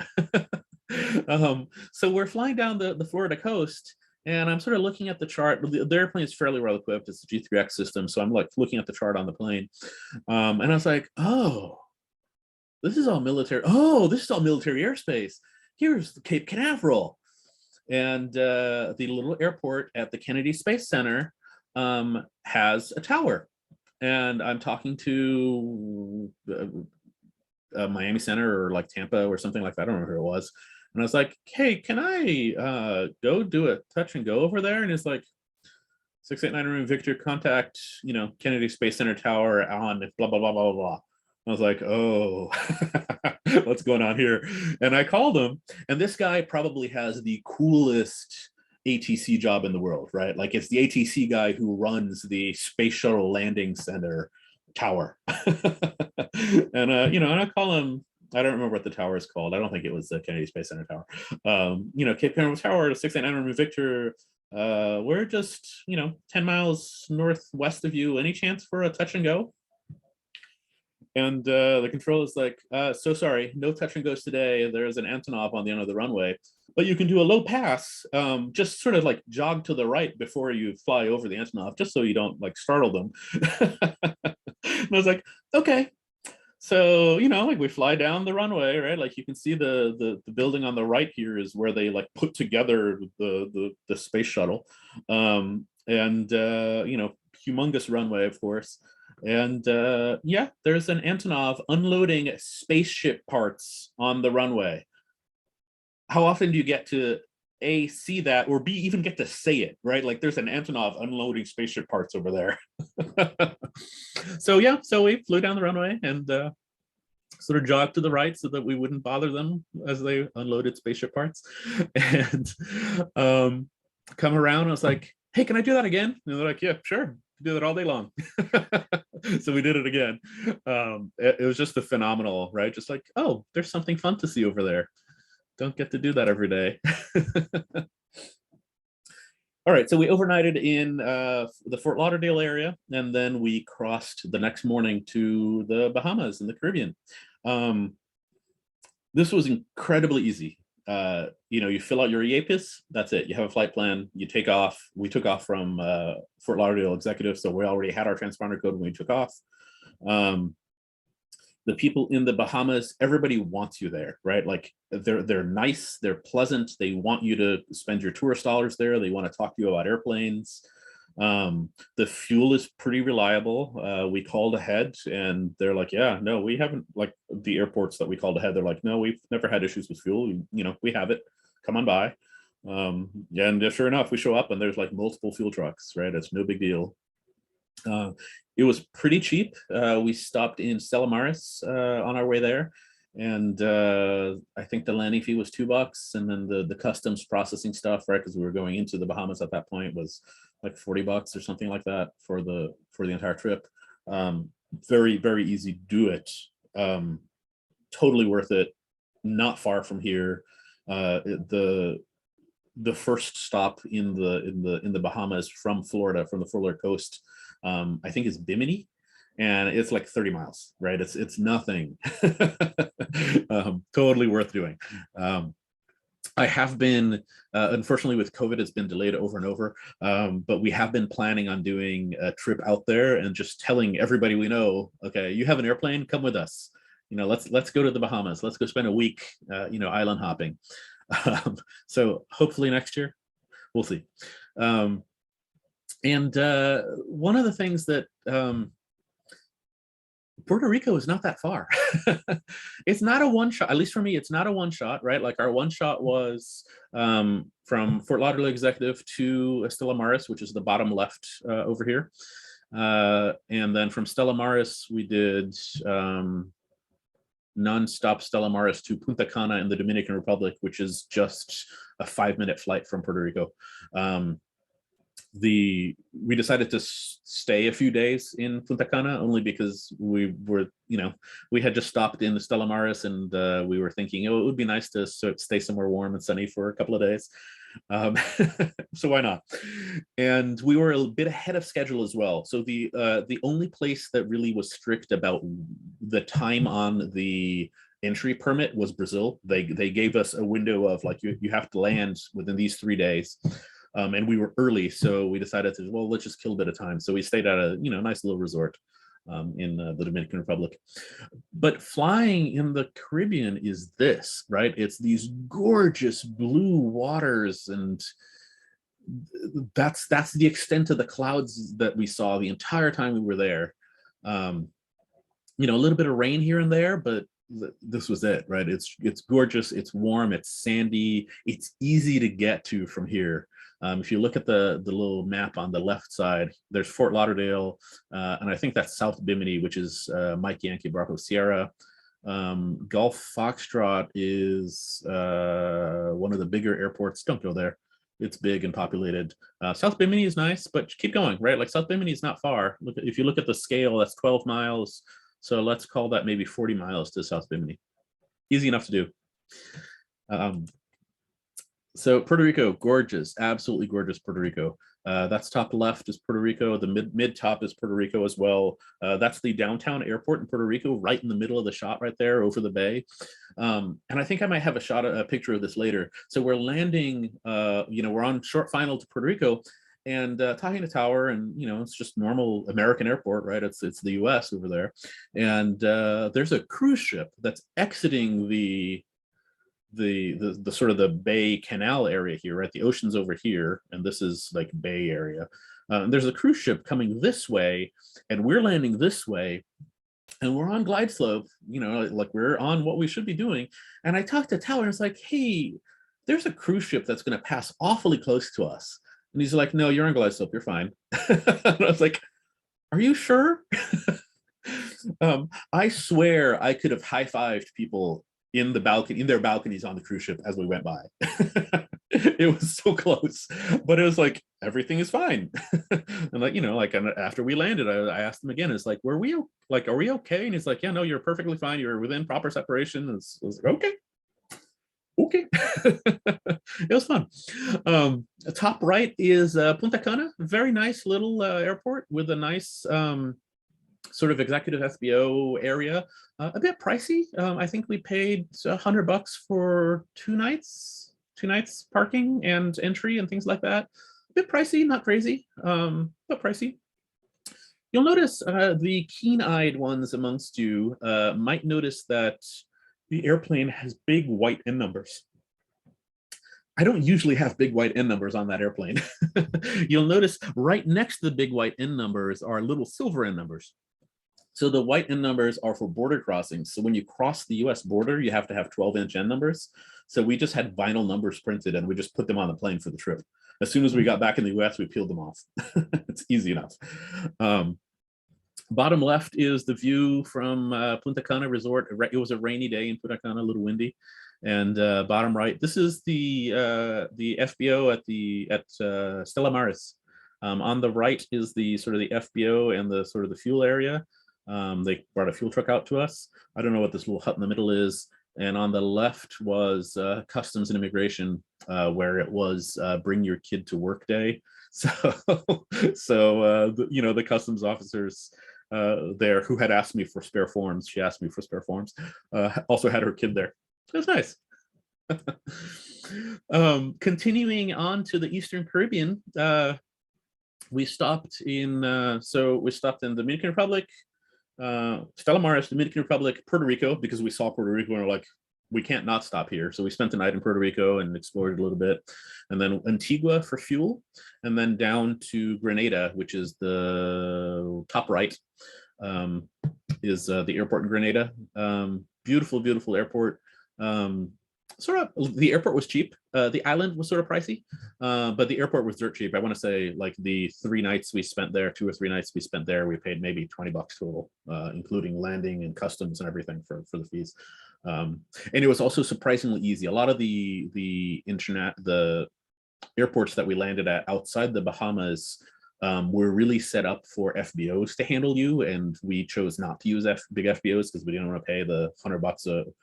Speaker 2: So we're flying down the Florida coast, and I'm sort of looking at the chart. The airplane is fairly well equipped. It's a G3X system. So I'm like looking at the chart on the plane. And I was like, oh, this is all military. Oh, this is all military airspace. Here's the Cape Canaveral. And the little airport at the Kennedy Space Center has a tower. And I'm talking to Miami Center or like Tampa or something like that. I don't remember who it was. And I was like, hey, can I go do a touch and go over there? And it's like, 689 room Victor, contact, Kennedy Space Center tower on blah, blah, blah, blah, blah. I was like, oh, what's going on here? And I called him, and this guy probably has the coolest ATC job in the world, right? Like it's the ATC guy who runs the Space Shuttle Landing Center tower. And I call him, I don't remember what the tower is called. I don't think it was the Kennedy Space Center tower. Cape Canaveral Tower, 689 Victor. We're just 10 miles northwest of you. Any chance for a touch and go? And the control is like, so sorry, no touch and goes today. There's an Antonov on the end of the runway, but you can do a low pass, just sort of like jog to the right before you fly over the Antonov, just so you don't like startle them. And I was like, okay. So, like we fly down the runway, right? Like you can see the building on the right here is where they like put together the space shuttle. Humongous runway, of course. And there's an Antonov unloading spaceship parts on the runway. How often do you get to A, see that, or B, even get to say it, right? Like there's an Antonov unloading spaceship parts over there. So we flew down the runway and sort of jogged to the right so that we wouldn't bother them as they unloaded spaceship parts. And come around, I was like, hey, can I do that again? And they're like, yeah, sure. Do that all day long. So we did it again. It was just a phenomenal, right? Just like, oh, there's something fun to see over there. Don't get to do that every day. All right, so we overnighted in the Fort Lauderdale area, and then we crossed the next morning to the Bahamas in the Caribbean. This was incredibly easy. You fill out your EAPIS, that's it. You have a flight plan, you take off. We took off from Fort Lauderdale Executive, so we already had our transponder code when we took off. The people in the Bahamas, everybody wants you there, right? Like they're nice, they're pleasant. They want you to spend your tourist dollars there. They want to talk to you about airplanes. The fuel is pretty reliable. We called ahead and they're like, yeah, no, we haven't, like the airports that we called ahead, they're like, no, we've never had issues with fuel. We have it, come on by. And sure enough, we show up and there's like multiple fuel trucks, right? It's no big deal. It was pretty cheap. We stopped in Stella Maris on our way there, and I think the landing fee was $2, and then the customs processing stuff, right? Because we were going into the Bahamas at that point, was like $40 or something like that for the entire trip. Very, very easy to do it. Totally worth it. Not far from here. The first stop in the Bahamas from Florida, from the Florida coast, I think is Bimini, and it's like 30 miles, right? It's nothing. Totally worth doing. I have been, unfortunately with COVID, it's been delayed over and over, but we have been planning on doing a trip out there and just telling everybody we know, okay, you have an airplane, come with us. Let's go to the Bahamas. Let's go spend a week, island hopping. So hopefully next year, we'll see. And one of the things that Puerto Rico is not that far. It's not a one shot, at least for me, it's not a one shot, right? Like our one shot was from Fort Lauderdale Executive to Stella Maris, which is the bottom left over here. And then from Stella Maris, we did non-stop Stella Maris to Punta Cana in the Dominican Republic, which is just a 5-minute flight from Puerto Rico. We decided to stay a few days in Punta Cana only because we were, we had just stopped in the Stella Maris, and we were thinking, it would be nice to stay somewhere warm and sunny for a couple of days. So why not? And we were a bit ahead of schedule as well. So the only place that really was strict about the time on the entry permit was Brazil. They gave us a window of like, you have to land within these 3 days. And we were early, so we decided to, well, let's just kill a bit of time. So we stayed at a nice little resort in the Dominican Republic. But flying in the Caribbean is this, right? It's these gorgeous blue waters, and that's the extent of the clouds that we saw the entire time we were there. A little bit of rain here and there, but this was it, right? It's gorgeous, it's warm, it's sandy, it's easy to get to from here. If you look at the little map on the left side, there's Fort Lauderdale, and I think that's South Bimini, which is Mike Yankee Bravo Sierra. Gulf Foxtrot is one of the bigger airports. Don't go there. It's big and populated. South Bimini is nice, but keep going, right? Like South Bimini is not far. If you look at the scale, that's 12 miles. So let's call that maybe 40 miles to South Bimini. Easy enough to do. So Puerto Rico, gorgeous, absolutely gorgeous Puerto Rico. That's top left is Puerto Rico. The mid top is Puerto Rico as well. That's the downtown airport in Puerto Rico, right in the middle of the shot right there over the bay. And I think I might have a picture of this later. So we're landing, we're on short final to Puerto Rico, and Tahina Tower, and it's just normal American airport, right? It's the US over there. And there's a cruise ship that's exiting the sort of the Bay Canal area here, right? The ocean's over here, and this is like Bay area. There's a cruise ship coming this way, and we're landing this way, and we're on glide slope, like we're on what we should be doing. And I talked to Tower, and it's like, hey, there's a cruise ship that's going to pass awfully close to us. And he's like, no, you're on glide slope, you're fine. And I was like, are you sure? I swear I could have high-fived people in their balconies on the cruise ship as we went by. It was so close, but it was like, everything is fine. And after we landed, I asked him again, it's like, are we okay? And he's like, yeah, no, you're perfectly fine. You're within proper separation. I was like, okay. It was fun. Top right is Punta Cana, very nice little airport with a nice sort of executive SBO area. A bit pricey. I think we paid $100 for 2 nights parking and entry and things like that. A bit pricey, not crazy, but pricey. You'll notice the keen-eyed ones amongst you might notice that the airplane has big white N numbers. I don't usually have big white N numbers on that airplane. You'll notice right next to the big white N numbers are little silver N numbers. So the white N numbers are for border crossings. So when you cross the US border, you have to have 12-inch N numbers. So we just had vinyl numbers printed and we just put them on the plane for the trip. As soon as we got back in the US, we peeled them off. It's easy enough. Bottom left is the view from Punta Cana Resort. It was a rainy day in Punta Cana, a little windy. And bottom right, this is the FBO at Stella Maris. On the right is the sort of the FBO and the sort of the fuel area. They brought a fuel truck out to us. I don't know what this little hut in the middle is. And on the left was Customs and Immigration, where it was bring your kid to work day. So, you know, the customs officers there who had asked me for spare forms, she asked me for spare forms, also had her kid there. It was nice. Continuing on to the Eastern Caribbean, we stopped in the Dominican Republic, Stella Maris, Dominican Republic, Puerto Rico, because we saw Puerto Rico and we're like, we can't not stop here. So we spent the night in Puerto Rico and explored a little bit, and then Antigua for fuel, and then down to Grenada, which is the top right, is the airport in Grenada. Beautiful, beautiful airport. Sort of, the airport was cheap. The island was sort of pricey, but the airport was dirt cheap. I want to say like the 3 nights we spent there, 2 or 3 nights we spent there, we paid maybe $20 total, including landing and customs and everything for the fees. And it was also surprisingly easy. A lot of the airports that we landed at outside the Bahamas were really set up for FBOs to handle you, and we chose not to use big FBOs because we didn't want to pay the $100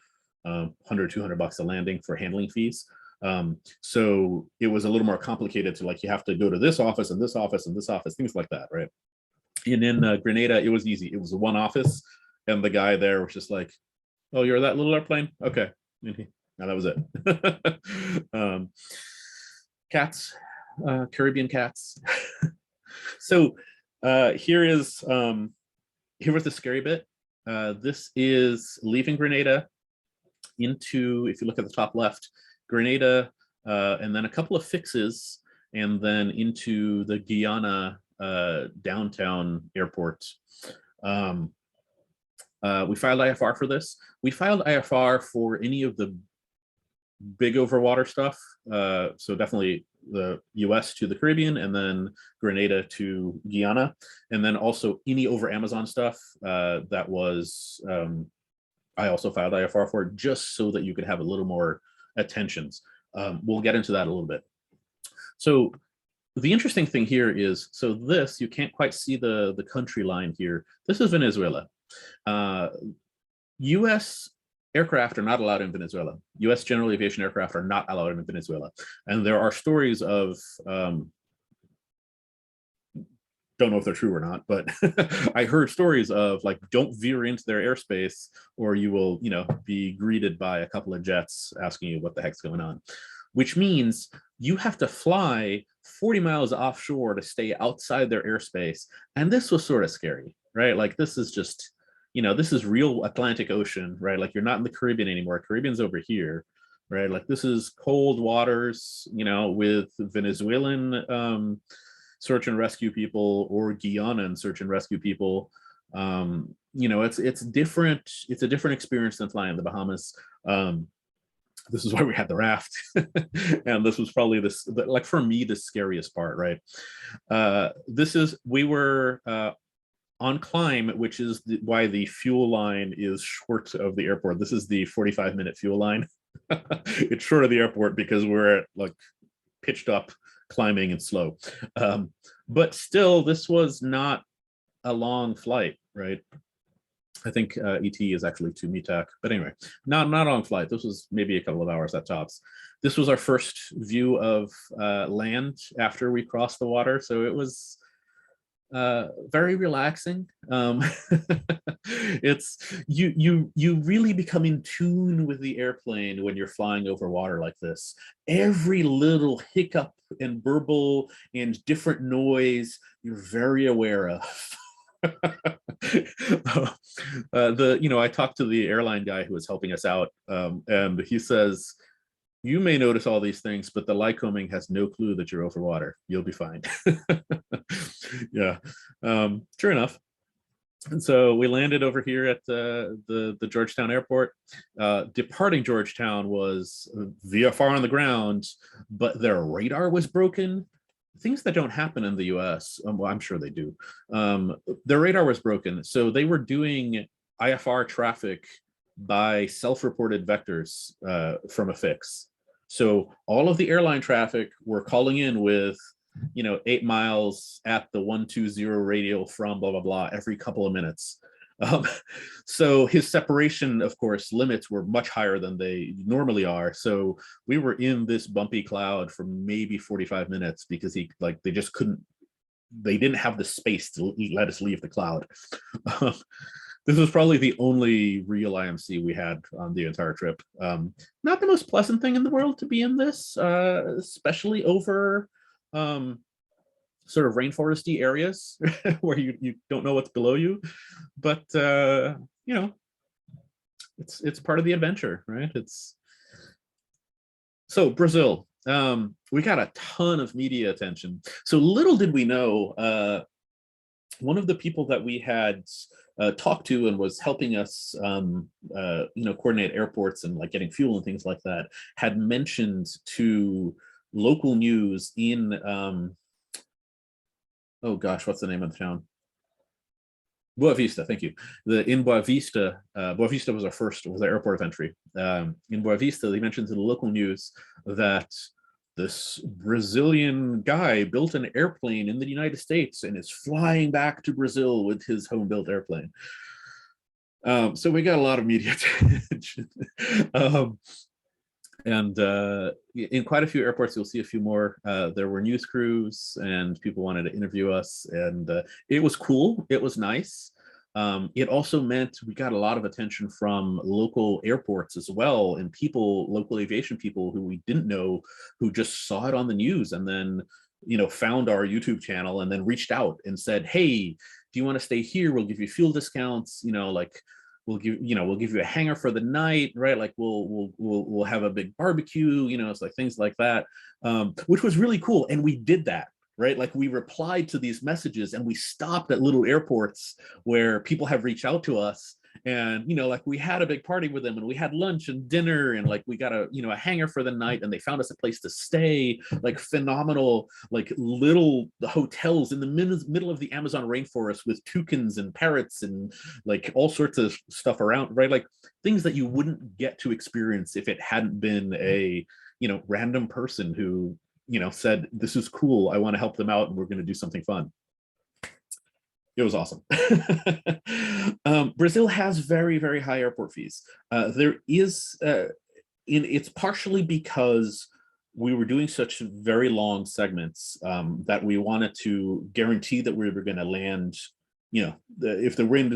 Speaker 2: $200 a landing for handling fees. So it was a little more complicated to, like, you have to go to this office and this office and this office, things like that, right? And in Grenada, it was easy. It was one office, and the guy there was just like, oh, you're that little airplane? Okay. And that was it. Cats, Caribbean cats. So here was the scary bit. This is leaving Grenada into, if you look at the top left, Grenada, and then a couple of fixes, and then into the Guyana downtown airport. We filed IFR for this. We filed IFR for any of the big overwater stuff. So definitely the US to the Caribbean, and then Grenada to Guyana, and then also any over Amazon stuff that was, I also filed IFR for, just so that you could have a little more attentions. We'll get into that a little bit. So the interesting thing here is, so this, you can't quite see the country line here. This is Venezuela. US aircraft are not allowed in Venezuela. US general aviation aircraft are not allowed in Venezuela. And there are stories of, don't know if they're true or not, but I heard stories of, like, don't veer into their airspace or you will, you know, be greeted by a couple of jets asking you what the heck's going on, which means you have to fly 40 miles offshore to stay outside their airspace. And this was sort of scary, right? Like, this is just, you know, this is real Atlantic Ocean, right? Like, you're not in the Caribbean anymore. Caribbean's over here, right? Like, this is cold waters, you know, with Venezuelan search and rescue people or Guianan search and rescue people. You know, it's different. It's a different experience than flying in the Bahamas. This is why we had the raft. And this was probably like, for me, the scariest part, right? We were on climb, which is why the fuel line is short of the airport. This is the 45-minute fuel line. It's short of the airport because we're at, like, pitched up, climbing, and slow. But still, this was not a long flight, right? I think ET is actually to Metak, but anyway, not a long flight. This was maybe a couple of hours at tops. This was our first view of land after we crossed the water, so it was very relaxing. It's you really become in tune with the airplane when you're flying over water like this. Every little hiccup and burble and different noise you're very aware of. I talked to the airline guy who was helping us out, and he says, you may notice all these things, but the Lycoming has no clue that you're over water. You'll be fine. Yeah, sure enough. And so we landed over here at the Georgetown airport. Departing Georgetown was VFR on the ground, but their radar was broken. Things that don't happen in the US, well, I'm sure they do. Their radar was broken. So they were doing IFR traffic by self-reported vectors from a fix. So all of the airline traffic were calling in with 8 miles at the 120 radial from blah, blah, blah, every couple of minutes. So his separation, of course, limits were much higher than they normally are. So we were in this bumpy cloud for maybe 45 minutes because they just couldn't, they didn't have the space to let us leave the cloud. This was probably the only real IMC we had on the entire trip. Not the most pleasant thing in the world to be in this, especially over sort of rainforesty areas where you don't know what's below you, but it's part of the adventure, right? So Brazil, we got a ton of media attention. So little did we know, one of the people that we had talked to and was helping us coordinate airports and like getting fuel and things like that had mentioned to local news in oh gosh, what's the name of the town? Boa Vista, thank you. In Boa Vista was the airport of entry. In Boa Vista, they mentioned to the local news that this Brazilian guy built an airplane in the United States and is flying back to Brazil with his home-built airplane. So we got a lot of media attention. And in quite a few airports, you'll see a few more. There were news crews and people wanted to interview us, and it was cool. It was nice. It also meant we got a lot of attention from local airports as well, and local aviation people who we didn't know, who just saw it on the news and then found our YouTube channel and then reached out and said, hey, do you want to stay here? We'll give you fuel discounts, we'll give you a hangar for the night, right? Like we'll have a big barbecue, it's like things like that, which was really cool. And we did that, right? Like we replied to these messages and we stopped at little airports where people have reached out to us, and like we had a big party with them and we had lunch and dinner and like we got a hangar for the night, and they found us a place to stay, like phenomenal, like little hotels in the middle of the Amazon rainforest with toucans and parrots and like all sorts of stuff around, right? Like things that you wouldn't get to experience if it hadn't been a random person who said, this is cool, I want to help them out and we're going to do something fun. It was awesome. Brazil has very, very high airport fees. There is, it's partially because we were doing such very long segments that we wanted to guarantee that we were going to land, if the wind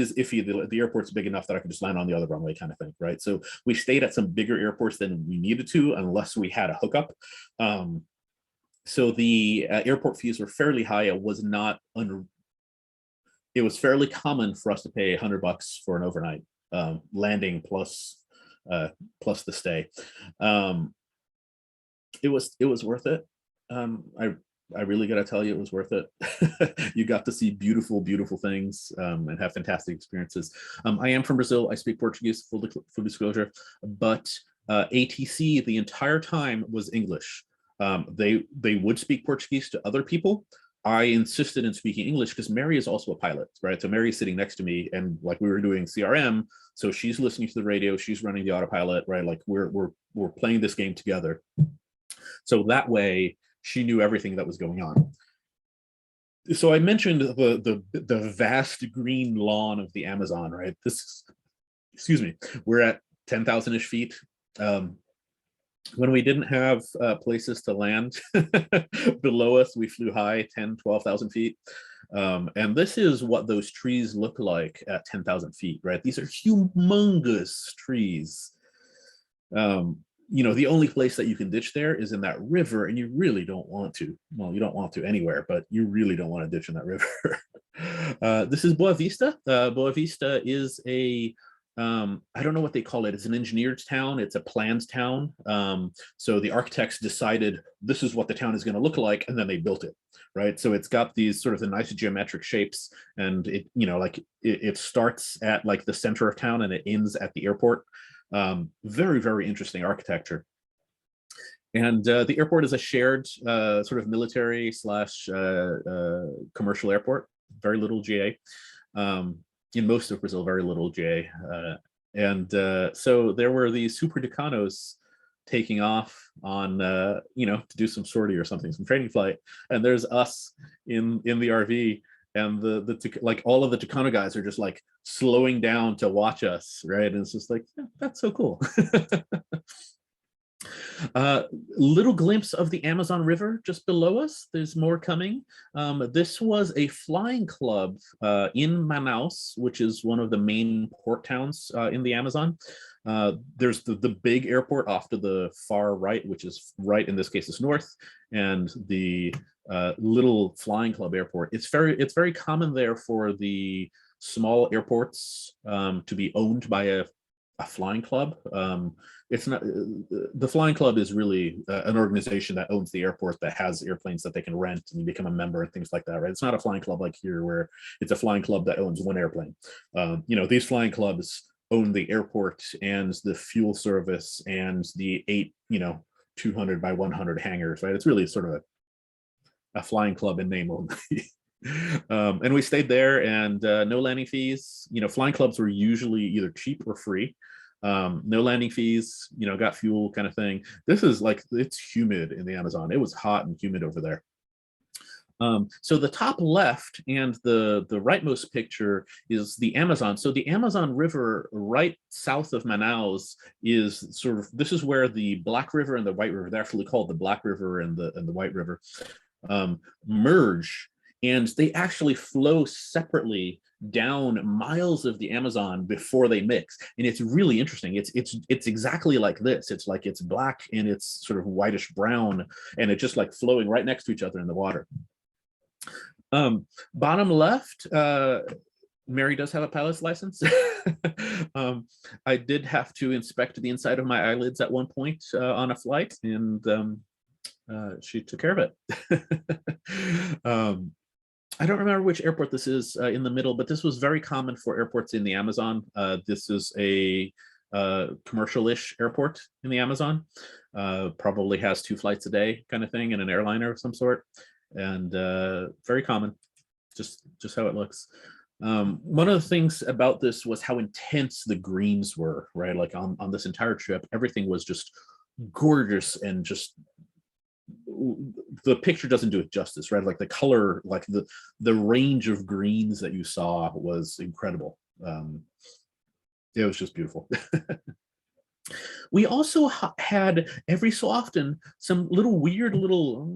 Speaker 2: is iffy, the airport's big enough that I could just land on the other runway kind of thing, right? So we stayed at some bigger airports than we needed to, unless we had a hookup. So the airport fees were fairly high. It was fairly common for us to pay $100 for an overnight landing plus the stay. It was worth it. I really got to tell you, it was worth it. You got to see beautiful, beautiful things and have fantastic experiences. I am from Brazil. I speak Portuguese, full disclosure, but ATC the entire time was English. They would speak Portuguese to other people. I insisted in speaking English because Mary is also a pilot, right? So Mary's sitting next to me, and like we were doing CRM, so she's listening to the radio, she's running the autopilot, right? Like we're playing this game together. So that way, she knew everything that was going on. So I mentioned the vast green lawn of the Amazon, right? Excuse me, we're at 10,000-ish feet. When we didn't have places to land below us, we flew high, 10, 12,000 feet. And this is what those trees look like at 10,000 feet, right? These are humongous trees. The only place that you can ditch there is in that river, and you really don't want to. Well, you don't want to anywhere, but you really don't want to ditch in that river. This is Boa Vista. Boa Vista is a I don't know what they call it. It's an engineered town. It's a planned town. So the architects decided this is what the town is going to look like, and then they built it, right? So it's got these sort of the nice geometric shapes, and it, like it starts at like the center of town and it ends at the airport. Very, very interesting architecture. And the airport is a shared sort of military slash commercial airport. Very little GA. In most of Brazil, very little GA. So there were these super tucanos taking off on, to do some sortie or something, some training flight. And there's us in the RV, and the like all of the Tucano guys are just like slowing down to watch us, right? And it's just like, yeah, that's so cool. Little glimpse of the Amazon River just below us. There's more coming. This was a flying club in Manaus, which is one of the main port towns in the Amazon. There's the big airport off to the far right, which is right, in this case is north, and the little flying club airport. It's very common there for the small airports to be owned by a flying club. It's not, the flying club is really an organization that owns the airport, that has airplanes that they can rent, and you become a member and things like that, right? It's not a flying club like here where it's a flying club that owns one airplane. These flying clubs own the airport and the fuel service and the 8 200 by 100 hangars, right? It's really sort of a flying club in name only. And we stayed there, and no landing fees. Flying clubs were usually either cheap or free. No landing fees, got fuel kind of thing. This is like, it's humid in the Amazon. It was hot and humid over there. So the top left and the rightmost picture is the Amazon. So the Amazon River right south of Manaus is sort of, this is where the Black River and the White River, they're actually called the Black River and the White River, merge, and they actually flow separately down miles of the Amazon before they mix. And it's really interesting. It's exactly like this. It's like, it's black and it's sort of whitish brown, and it's just like flowing right next to each other in the water. Bottom left, Mary does have a pilot's license. I did have to inspect the inside of my eyelids at one point on a flight, and she took care of it. I don't remember which airport this is in the middle, but this was very common for airports in the Amazon. This is a commercial-ish airport in the Amazon. Probably has 2 flights a day kind of thing, and an airliner of some sort. And very common, just how it looks. One of the things about this was how intense the greens were, right? Like on this entire trip, everything was just gorgeous, and just, the picture doesn't do it justice, right? Like the color, like the range of greens that you saw was incredible. It was just beautiful. We also had every so often some weird little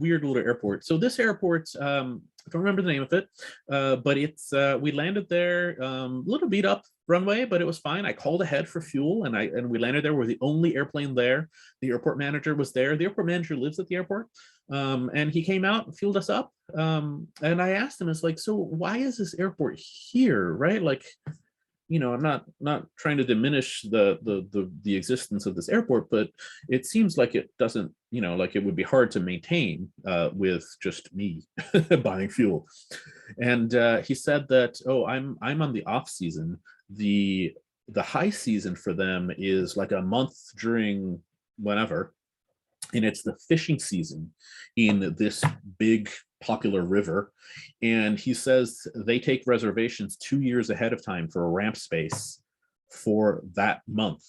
Speaker 2: airport. So this airport, I don't remember the name of it, but it's we landed there, little beat up runway, but it was fine. I called ahead for fuel, and we landed there. We're the only airplane there. The airport manager was there. The airport manager lives at the airport, and he came out and fueled us up. And I asked him, it's like, so why is this airport here, right? Like, I'm not trying to diminish the existence of this airport, but it seems like it doesn't, like it would be hard to maintain with just me buying fuel. And he said that, oh, I'm on the off season. The high season for them is like a month during whenever, and it's the fishing season in this big popular river. And he says they take reservations 2 years ahead of time for a ramp space for that month.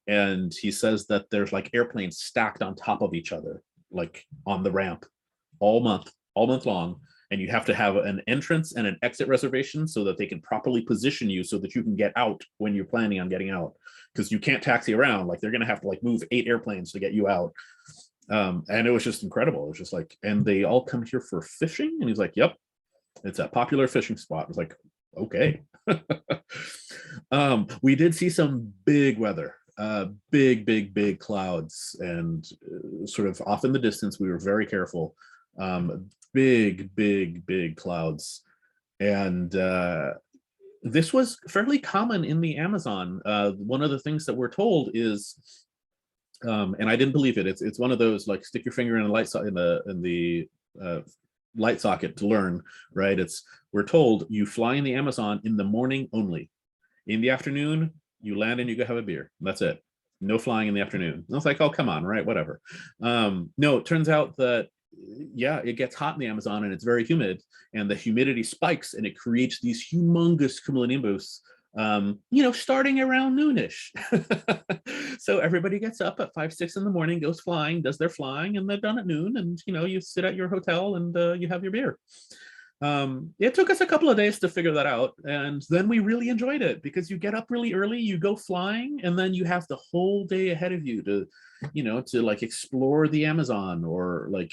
Speaker 2: And he says that there's like airplanes stacked on top of each other, like on the ramp all month long. And you have to have an entrance and an exit reservation so that they can properly position you so that you can get out when you're planning on getting out. Because you can't taxi around, like they're going to have to like move 8 airplanes to get you out. And it was just incredible. It was just like, and they all come here for fishing. And he's like, yep, it's a popular fishing spot. I was like, okay. We did see some big weather, big clouds, and sort of off in the distance. We were very careful. Big clouds. And this was fairly common in the Amazon. One of the things that we're told is, and I didn't believe it. It's one of those like stick your finger in the light light socket to learn, right? We're told you fly in the Amazon in the morning only. In the afternoon, you land and you go have a beer. That's it. No flying in the afternoon. And I was like, oh, come on, right? Whatever. No, it turns out that, yeah, it gets hot in the Amazon and it's very humid, and the humidity spikes and it creates these humongous cumulonimbus, starting around noonish. So everybody gets up at 5, 6 in the morning, goes flying, does their flying, and they're done at noon. And, you sit at your hotel and you have your beer. It took us a couple of days to figure that out, and then we really enjoyed it because you get up really early, you go flying, and then you have the whole day ahead of you to like explore the Amazon, or like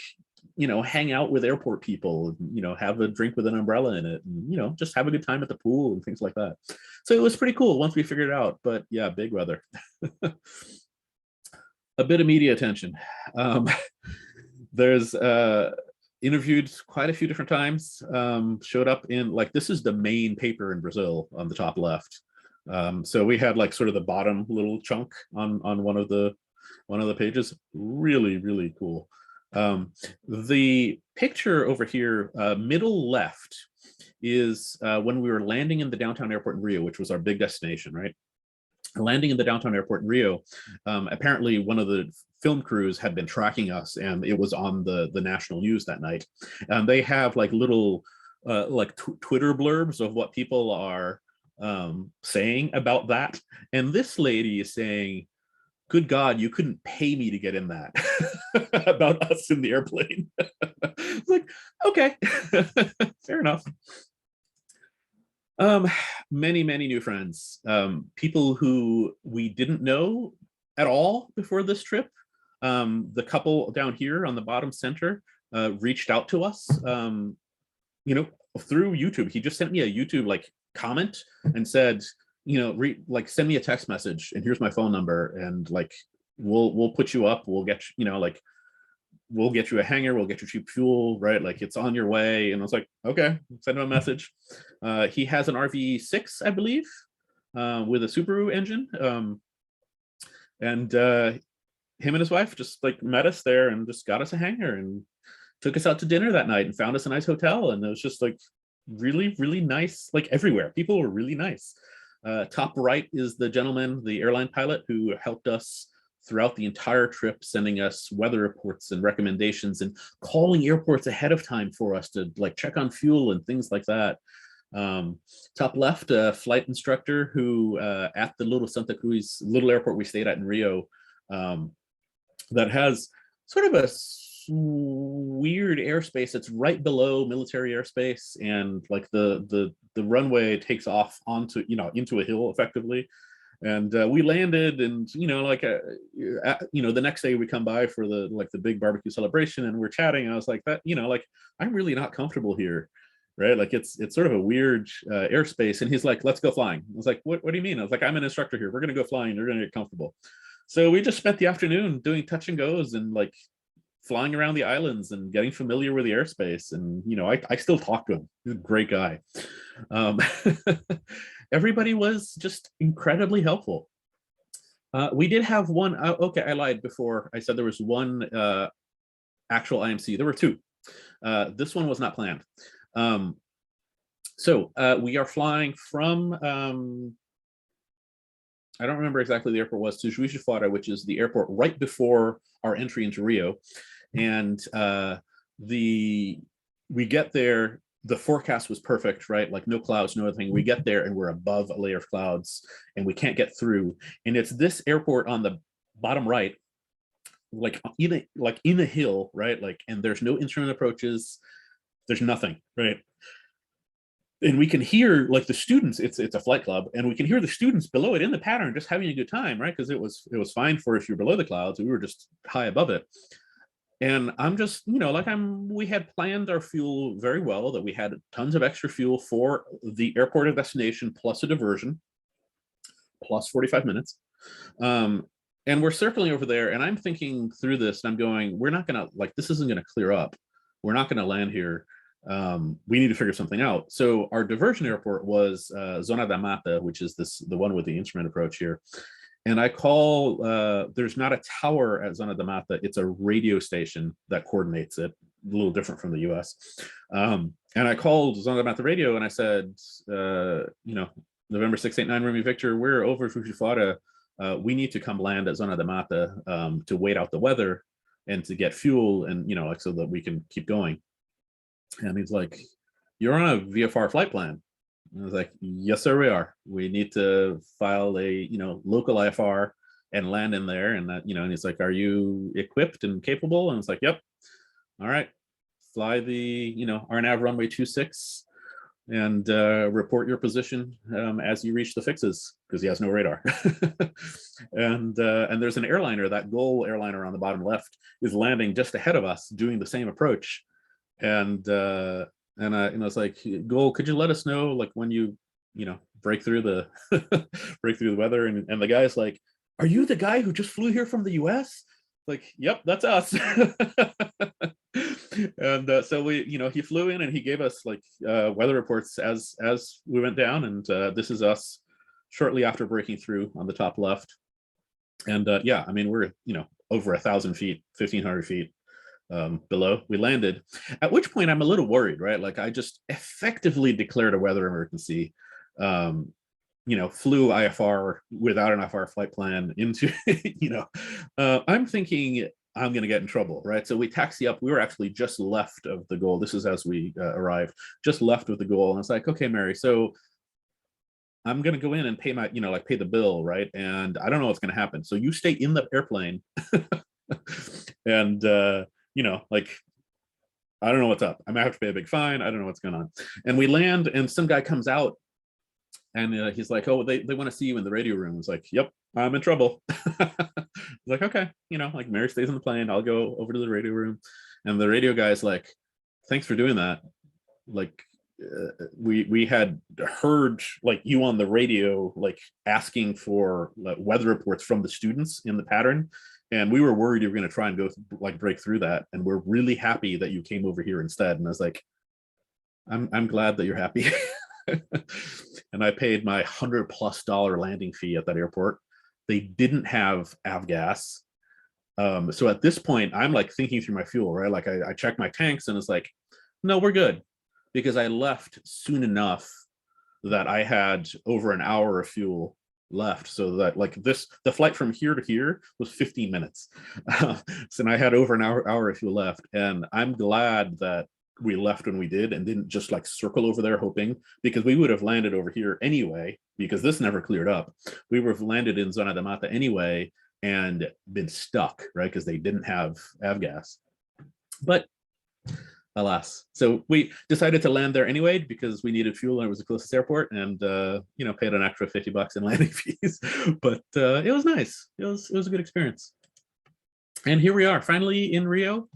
Speaker 2: hang out with airport people, have a drink with an umbrella in it, and just have a good time at the pool and things like that. So it was pretty cool once we figured it out. But yeah, big weather. A bit of media attention. There's interviewed quite a few different times, showed up in, like, this is the main paper in Brazil on the top left. So we had like sort of the bottom little chunk on one of the pages. Really, really cool. The picture over here, middle left, is when we were landing in the downtown airport in Rio, which was our big destination, right? Landing in the downtown airport in Rio, apparently one of the film crews had been tracking us, and it was on the national news that night. And they have like little Twitter blurbs of what people are saying about that. And this lady is saying, good God, you couldn't pay me to get in that. About us in the airplane. It's like, okay, fair enough. Many new friends, people who we didn't know at all before this trip. The couple down here on the bottom center reached out to us, through YouTube. He just sent me a YouTube like comment and said, send me a text message and here's my phone number, and like we'll put you up, we'll get we'll get you a hangar, we'll get you cheap fuel, right? Like, it's on your way. And I was like, okay, send him a message. He has an RV6, I believe, with a Subaru engine. And him and his wife just like met us there and just got us a hangar and took us out to dinner that night and found us a nice hotel. And it was just like really, really nice, like everywhere. People were really nice. Top right is the gentleman, the airline pilot, who helped us throughout the entire trip, sending us weather reports and recommendations and calling airports ahead of time for us to like check on fuel and things like that. Top left, a flight instructor who at the little Santa Cruz little airport we stayed at in Rio, that has sort of a weird airspace. It's right below military airspace, and like the runway takes off onto into a hill effectively. And we landed, and the next day we come by for the big barbecue celebration, and we're chatting, and I was like, that I'm really not comfortable here, right? Like, it's sort of a weird airspace. And he's like, let's go flying. I was like, what do you mean? I was like, I'm an instructor here, we're gonna go flying, you're gonna get comfortable. So we just spent the afternoon doing touch and goes and like flying around the islands and getting familiar with the airspace. And I still talk to him. He's a great guy. Everybody was just incredibly helpful. We did have one, okay, I lied before. I said there was one actual IMC. There were two. This one was not planned. So we are flying from, I don't remember exactly the airport was, to Juiz de Fora, which is the airport right before our entry into Rio. And we get there, the forecast was perfect, right? Like no clouds, no other thing. We get there and we're above a layer of clouds and we can't get through. And it's this airport on the bottom right, like in a hill, right? Like, and there's no instrument approaches, there's nothing, right? And we can hear like the students, it's a flight club, and we can hear the students below it in the pattern just having a good time, right? Because it was fine for if you're below the clouds, we were just high above it. And I'm just, we had planned our fuel very well, that we had tons of extra fuel for the airport of destination plus a diversion, plus 45 minutes. And we're circling over there, and I'm thinking through this, and I'm going, we're not gonna, like, this isn't gonna clear up. We're not gonna land here. We need to figure something out. So our diversion airport was Zona da Mata, which is the one with the instrument approach here. And I call, there's not a tower at Zona da Mata, it's a radio station that coordinates it, a little different from the US. And I called Zona da Mata radio and I said, November 689 Romeo Victor, we're over Fujiwara. We need to come land at Zona da Mata to wait out the weather and to get fuel and, like so that we can keep going. And he's like, you're on a VFR flight plan. And I was like, yes, sir, we are. We need to file a, local IFR and land in there. And that, and he's like, are you equipped and capable? And it's like, yep. All right. Fly the, RNAV runway 26 and report your position as you reach the fixes, because he has no radar. And there's an airliner, that Guil airliner on the bottom left is landing just ahead of us doing the same approach. And I was like, Guil, could you let us know like when you break through the break through the weather? And the guy's like, are you the guy who just flew here from the US? Like, yep, that's us. And so we, he flew in and he gave us like weather reports as we went down. And this is us shortly after breaking through on the top left. And yeah, I mean, we're over 1,000 feet, 1,500 feet below. We landed, at which point I'm a little worried, right? Like I just effectively declared a weather emergency, flew IFR without an IFR flight plan into, I'm thinking I'm going to get in trouble, right? So we taxi up. We were actually just left of the goal. This is as we arrived, just left with the goal. And it's like, okay, Mary, so I'm going to go in and pay my, pay the bill, right? And I don't know what's going to happen. So you stay in the airplane and, like, I don't know what's up. I'm gonna have to pay a big fine. I don't know what's going on. And we land and some guy comes out and he's like, oh, they want to see you in the radio room. It's like, yep, I'm in trouble. Like, okay, like Mary stays on the plane. I'll go over to the radio room. And the radio guy's like, thanks for doing that. Like, we had heard like you on the radio, like asking for weather reports from the students in the pattern. And we were worried you were going to try and go like break through that. And we're really happy that you came over here instead. And I was like, I'm glad that you're happy. And I paid my $100+ landing fee at that airport. They didn't have avgas. So at this point, I'm like thinking through my fuel, right? Like I check my tanks and it's like, no, we're good. Because I left soon enough that I had over an hour of fuel left, so that like the flight from here to here was 15 minutes. So I had over an hour of fuel left, and I'm glad that we left when we did and didn't just like circle over there hoping, because we would have landed over here anyway, because this never cleared up. We would have landed in Zona da Mata anyway and been stuck, right? Because they didn't have avgas. But alas, so we decided to land there anyway because we needed fuel and it was the closest airport, and paid an extra $50 in landing fees. But it was nice. It was a good experience. And here we are, finally in Rio.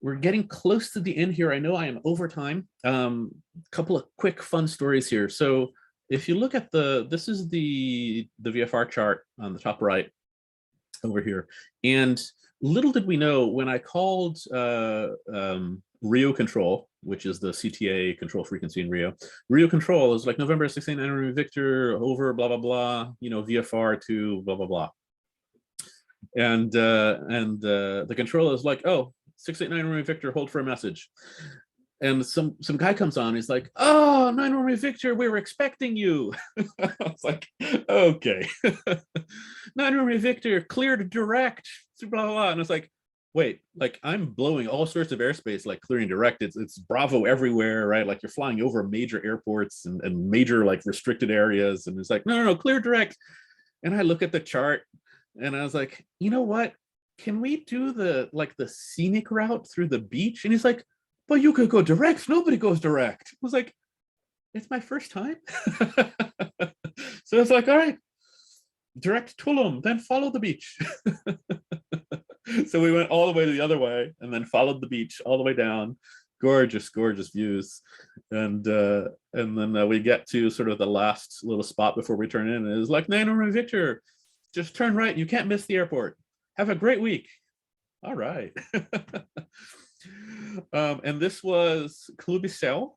Speaker 2: We're getting close to the end here. I know I am over time. Couple of quick fun stories here. So if you look at this is the VFR chart on the top right over here, and little did we know when I called Rio Control, which is the CTA control frequency in Rio. Rio Control is like November 689 Romeo Victor over blah blah blah, VFR to blah blah blah. And the controller is like, oh, 689 Romeo Victor, hold for a message. And some guy comes on, he's like, oh, 9 Romeo Victor, we were expecting you. I was like, okay. 9 Romeo Victor, cleared direct, blah, blah, blah. And it's like, wait, like I'm blowing all sorts of airspace, like clearing direct. It's Bravo everywhere, right? Like you're flying over major airports and major like restricted areas. And it's like, no, clear direct. And I look at the chart and I was like, you know what? Can we do the scenic route through the beach? And he's like, but you could go direct. Nobody goes direct. I was like, it's my first time. So it's like, all right, direct Tulum, then follow the beach. So we went all the way to the other way and then followed the beach all the way down. Gorgeous, gorgeous views. And then we get to sort of the last little spot before we turn in. And it was like, 9 Romeo Victor, just turn right. You can't miss the airport. Have a great week. All right. And this was Clube Céu,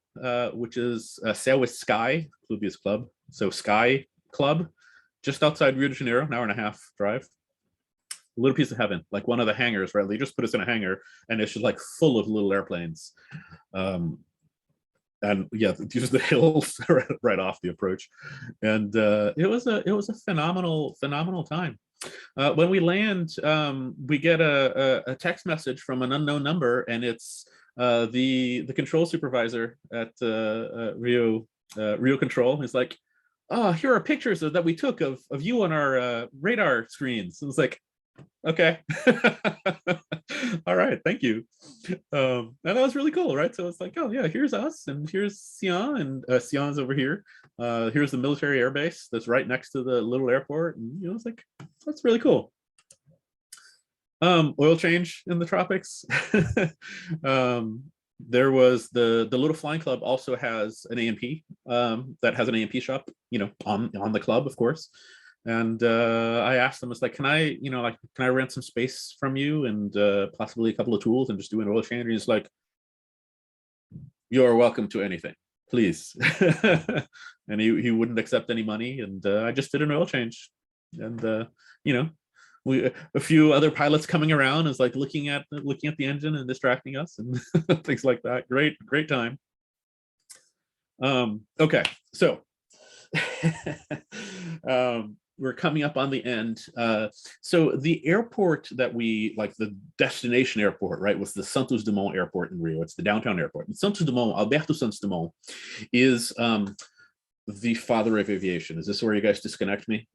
Speaker 2: which is Céu with Sky. Clube is club, so Sky Club, just outside Rio de Janeiro, an hour and a half drive. A little piece of heaven, like one of the hangars, right? They just put us in a hangar, and it's just like full of little airplanes. And yeah, these are the hills right off the approach, and it was a phenomenal time. When we land, we get a text message from an unknown number, and it's the control supervisor at Rio Control. He's like, "Oh, here are pictures that we took of you on our radar screens." And it's like, okay. All right, thank you. And that was really cool, right? So it's like, oh yeah, here's us, and here's Sion, and Sion's over here. Here's the military air base that's right next to the little airport, and it's like, that's really cool. Oil change in the tropics. There was the little flying club also has an A&P that has an A&P shop, on the club, of course. And I asked them, it's like, can I rent some space from you, and possibly a couple of tools, and just do an oil change? And he's like, you're welcome to anything, please. And he wouldn't accept any money, and I just did an oil change. And a few other pilots coming around is like looking at the engine and distracting us and things like that. Great time. Okay, so we're coming up on the end. So the airport that the destination airport, right, was the Santos Dumont Airport in Rio. It's the downtown airport. And Santos Dumont, Alberto Santos Dumont, is the father of aviation. Is this where you guys disconnect me?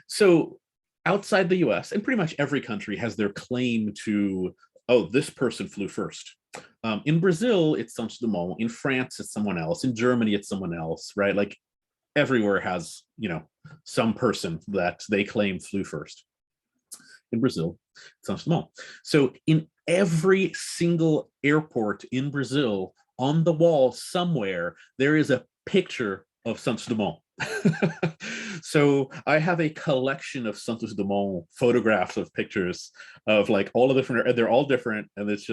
Speaker 2: So outside the US, and pretty much every country has their claim to, oh, this person flew first. In Brazil, it's Santos Dumont. In France, it's someone else. In Germany, it's someone else, right? Like everywhere has, some person that they claim flew first. In Brazil, Santos Dumont. So in every single airport in Brazil, on the wall somewhere, there is a picture of Santos Dumont. So I have a collection of Santos Dumont photographs of pictures of like all the different, they're all different, and it's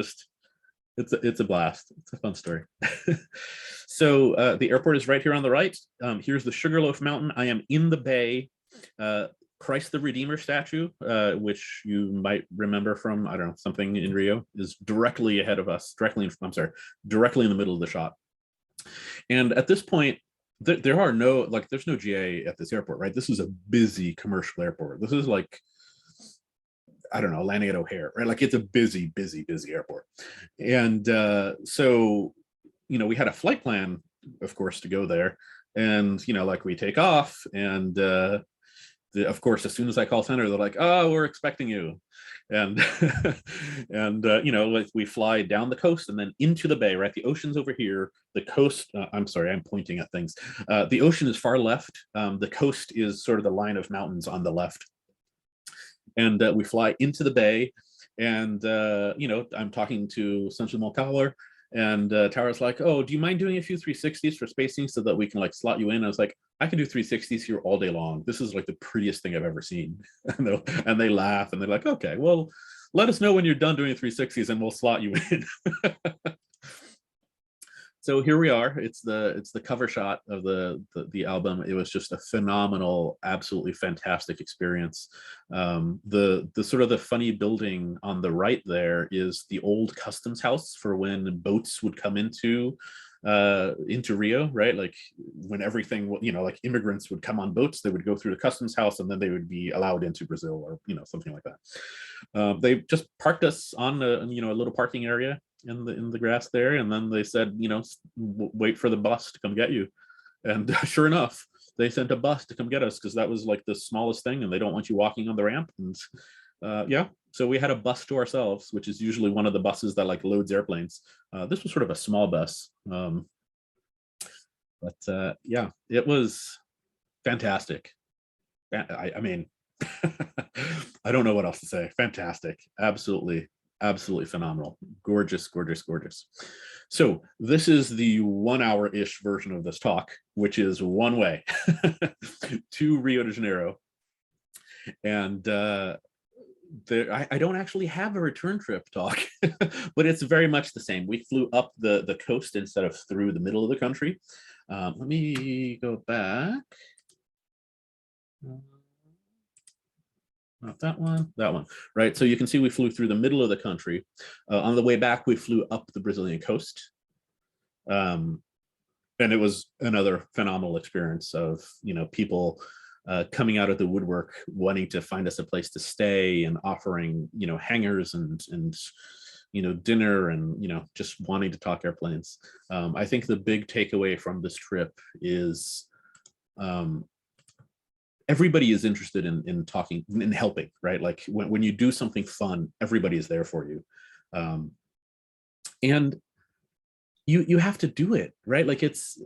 Speaker 2: a blast. It's a fun story. So the airport is right here on the right. Here's the Sugarloaf Mountain. I am in the bay. Christ the Redeemer statue, which you might remember from, I don't know, something in Rio, is directly ahead of us, directly in the middle of the shot. And at this point, there's no GA at this airport, right? This is a busy commercial airport. This is like, I don't know, landing at O'Hare, right? Like it's a busy airport. And so, we had a flight plan, of course, to go there. And, we take off, and of course, as soon as I call center, they're like, oh, we're expecting you. And, like we fly down the coast and then into the bay, right? The ocean's over here. The coast, I'm sorry, I'm pointing at things. The ocean is far left. The coast is sort of the line of mountains on the left. And we fly into the bay, and I'm talking to Santos Dumont Tower, and Tower's like, oh, do you mind doing a few 360s for spacing so that we can like slot you in? I was like, I can do 360s here all day long. This is like the prettiest thing I've ever seen. And they laugh, and they're like, okay, well, let us know when you're done doing 360s and we'll slot you in. So here we are. It's the cover shot of the album. It was just a phenomenal, absolutely fantastic experience. The sort of the funny building on the right there is the old customs house for when boats would come into Rio, right? Like when everything, like immigrants would come on boats, they would go through the customs house, and then they would be allowed into Brazil, or something like that. They just parked us on a little parking area in the grass there, and then they said, wait for the bus to come get you. And sure enough, they sent a bus to come get us, because that was like the smallest thing, and they don't want you walking on the ramp. And yeah, so we had a bus to ourselves, which is usually one of the buses that like loads airplanes. This was sort of a small bus, but yeah, it was fantastic. I mean, I don't know what else to say. Fantastic, absolutely phenomenal, gorgeous. So this is the 1 hour-ish version of this talk, which is one way to Rio de Janeiro. And I don't actually have a return trip talk, but it's very much the same. We flew up the coast instead of through the middle of the country. Let me go back. Not that one, right? So you can see we flew through the middle of the country. On the way back, we flew up the Brazilian coast. And it was another phenomenal experience of, people coming out of the woodwork, wanting to find us a place to stay and offering, hangars and dinner and, just wanting to talk airplanes. I think the big takeaway from this trip is everybody is interested in talking, in helping, right? Like when you do something fun, everybody is there for you. And you have to do it, right? Like it's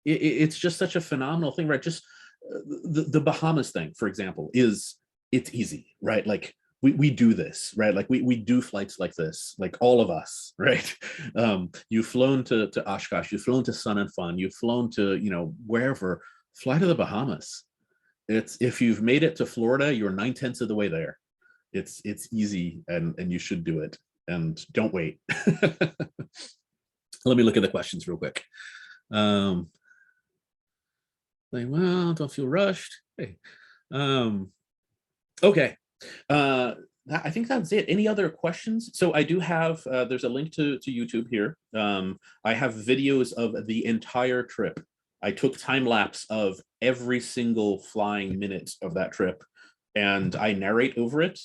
Speaker 2: just such a phenomenal thing, right? Just the Bahamas thing, for example, it's easy, right? Like we do this, right? Like we do flights like this, like all of us, right? You've flown to Oshkosh, you've flown to Sun and Fun, you've flown to, wherever. Fly to the Bahamas. If you've made it to Florida, you're 9/10 of the way there. It's easy, and you should do it. And don't wait. Let me look at the questions real quick. Well, don't feel rushed. Hey. Okay. I think that's it. Any other questions? So I do have, there's a link to YouTube here. I have videos of the entire trip. I took time lapse of every single flying minute of that trip, and I narrate over it.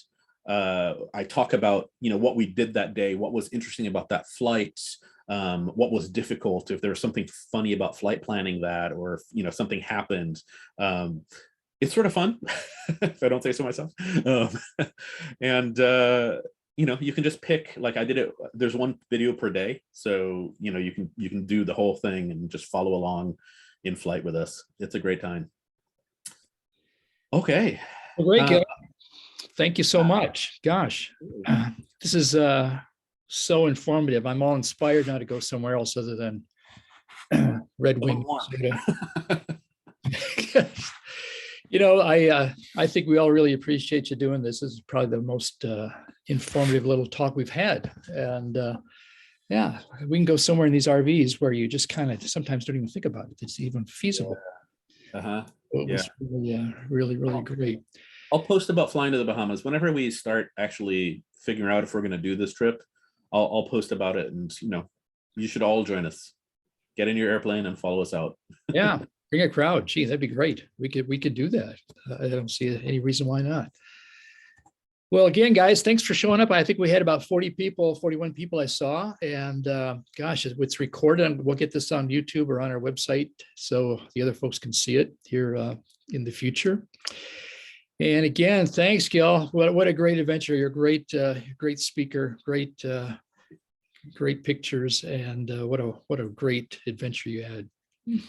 Speaker 2: I talk about, what we did that day, what was interesting about that flight, what was difficult, if there was something funny about flight planning that, or if, something happened. It's sort of fun, if I don't say so myself. And you can just pick, like I did it. There's one video per day, so you can do the whole thing and just follow along in flight with us. It's a great time. Okay.
Speaker 1: Well, great, Guil. Thank you so much. Gosh, this is so informative. I'm all inspired now to go somewhere else other than Red Wing. I think we all really appreciate you doing this. This is probably the most informative little talk we've had. And yeah, we can go somewhere in these RVs where you just kind of sometimes don't even think about it. It's even feasible.
Speaker 2: Yeah.
Speaker 1: It was really, really great.
Speaker 2: I'll post about flying to the Bahamas whenever we start actually figuring out if we're going to do this trip. I'll post about it, and you should all join us. Get in your airplane and follow us out.
Speaker 1: Yeah, bring a crowd. Gee, that'd be great. We could do that. I don't see any reason why not. Well, again, guys, thanks for showing up. I think we had about 41 people I saw, and gosh, it's recorded, and we'll get this on YouTube or on our website so the other folks can see it here in the future. And again, thanks, Guil. What a great adventure. You're a great speaker, great pictures, and what a great adventure you had.
Speaker 2: It's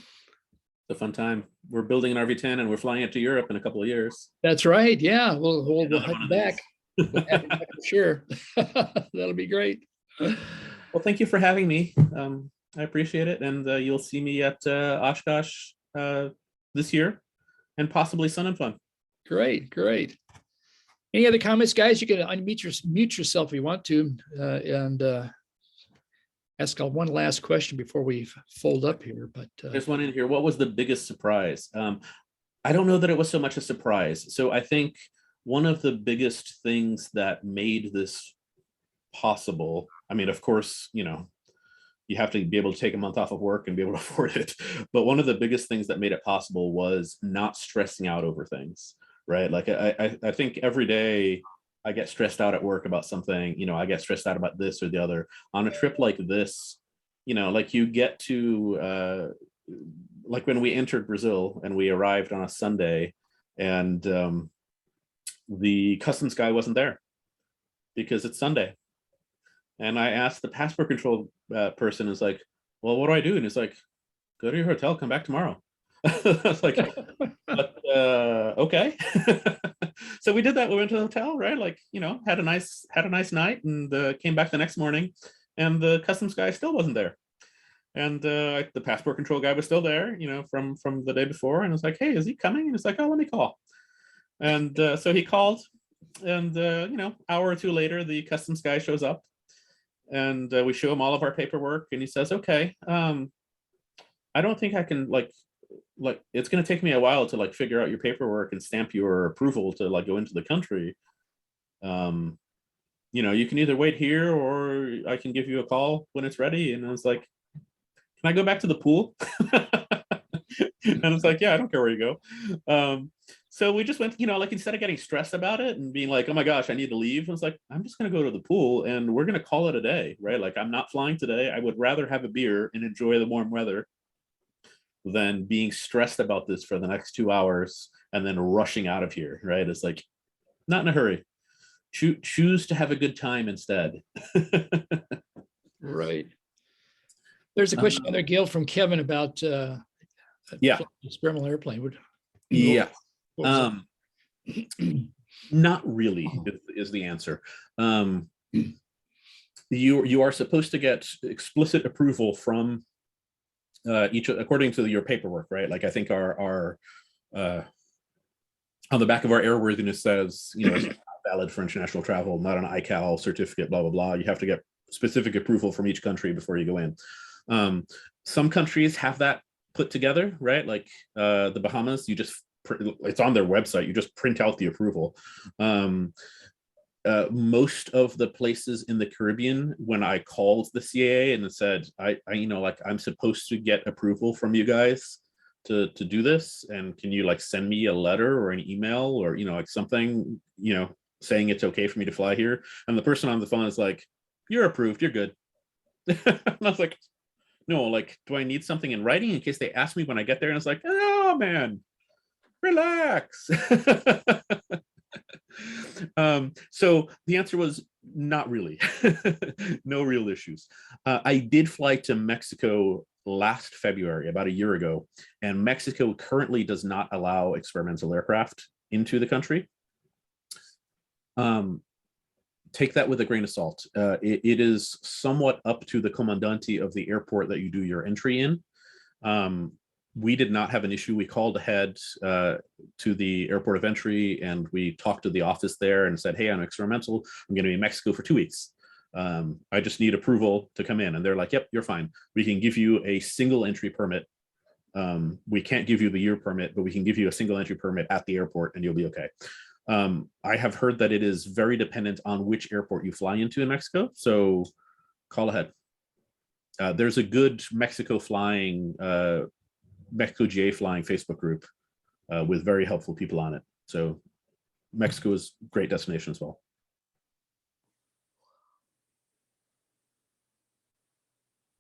Speaker 2: a fun time. We're building an RV-10 and we're flying it to Europe in a couple of years.
Speaker 1: That's right. Yeah, we'll head back. We'll have it back for sure. That'll be great.
Speaker 2: Well, thank you for having me. I appreciate it, and you'll see me at Oshkosh this year, and possibly Sun and Fun.
Speaker 1: Great. Any other comments, guys? You can mute yourself if you want to, and ask one last question before we fold up here. But
Speaker 2: there's one in here. What was the biggest surprise? I don't know that it was so much a surprise. So I think one of the biggest things that made this possible, I mean, of course, you have to be able to take a month off of work and be able to afford it. But one of the biggest things that made it possible was not stressing out over things, right? Like I think every day I get stressed out at work about something, I get stressed out about this or the other. On a trip like this, like you get to, like when we entered Brazil and we arrived on a Sunday, and the customs guy wasn't there because it's Sunday. And I asked the passport control person, is like, well, what do I do? And he's like, go to your hotel, come back tomorrow. I was like, but, okay. So we did that. We went to the hotel, right? Like, had a nice night, and came back the next morning, and the customs guy still wasn't there. And the passport control guy was still there, from the day before. And I was like, hey, is he coming? And it's like, oh, let me call. And so he called, And hour or two later, the customs guy shows up, and we show him all of our paperwork, and he says, "Okay, I don't think I can like it's going to take me a while to like figure out your paperwork and stamp your approval to like go into the country. You can either wait here or I can give you a call when it's ready." And I was like, "Can I go back to the pool?" And it's like, "Yeah, I don't care where you go." So we just went, like instead of getting stressed about it and being like, "Oh my gosh, I need to leave," I was like, "I'm just going to go to the pool and we're going to call it a day," right? Like, I'm not flying today. I would rather have a beer and enjoy the warm weather than being stressed about this for the next 2 hours and then rushing out of here, right? It's like, not in a hurry. Choose to have a good time instead.
Speaker 1: Right. There's a question there, Gil, from Kevin about
Speaker 2: Yeah.
Speaker 1: experimental airplane.
Speaker 2: Yeah.
Speaker 1: What was
Speaker 2: Not really is the answer. You are supposed to get explicit approval from each according to your paperwork, right? Like I think our on the back of our airworthiness says, it's not valid for international travel, not an ICAO certificate, blah blah blah. You have to get specific approval from each country before you go in. Some countries have that put together, right? Like the Bahamas, it's on their website. You just print out the approval. Most of the places in the Caribbean, when I called the CAA and said, I'm supposed to get approval from you guys to do this, and can you like send me a letter or an email or like something saying it's okay for me to fly here? And the person on the phone is like, "You're approved, you're good." And I was like, "No, like, do I need something in writing in case they ask me when I get there?" And it's like, "Oh man, relax." So the answer was not really. No real issues. I did fly to Mexico last February, about a year ago, and Mexico currently does not allow experimental aircraft into the country. Take that with a grain of salt. It is somewhat up to the comandante of the airport that you do your entry in. We did not have an issue. We called ahead to the airport of entry and we talked to the office there and said, "Hey, I'm experimental. I'm going to be in Mexico for 2 weeks. I just need approval to come in." And they're like, "Yep, you're fine. We can give you a single entry permit. We can't give you the year permit, but we can give you a single entry permit at the airport and you'll be okay." I have heard that it is very dependent on which airport you fly into in Mexico. So call ahead. There's a good Mexico GA flying Facebook group with very helpful people on it. So Mexico is a great destination as well.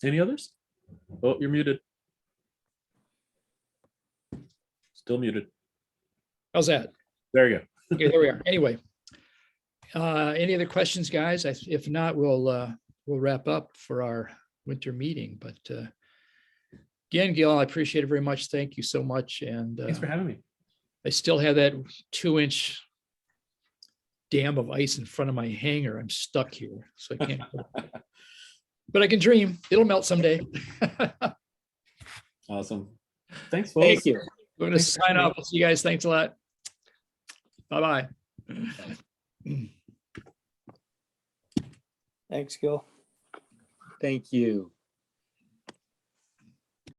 Speaker 2: Any others? Oh, you're muted. Still muted.
Speaker 1: How's that?
Speaker 2: There you go.
Speaker 1: Okay, there we are. Anyway, any other questions, guys? If not, we'll wrap up for our winter meeting. But again, Gil, I appreciate it very much. Thank you so much. And
Speaker 2: thanks for having me.
Speaker 1: I still have that 2-inch dam of ice in front of my hangar. I'm stuck here, so I can't. But I can dream. It'll melt someday.
Speaker 2: Awesome. Thanks, folks.
Speaker 1: Thank you. We're going to sign off. We'll see you guys. Thanks a lot. Bye-bye.
Speaker 3: Thanks, Gil.
Speaker 4: Thank you.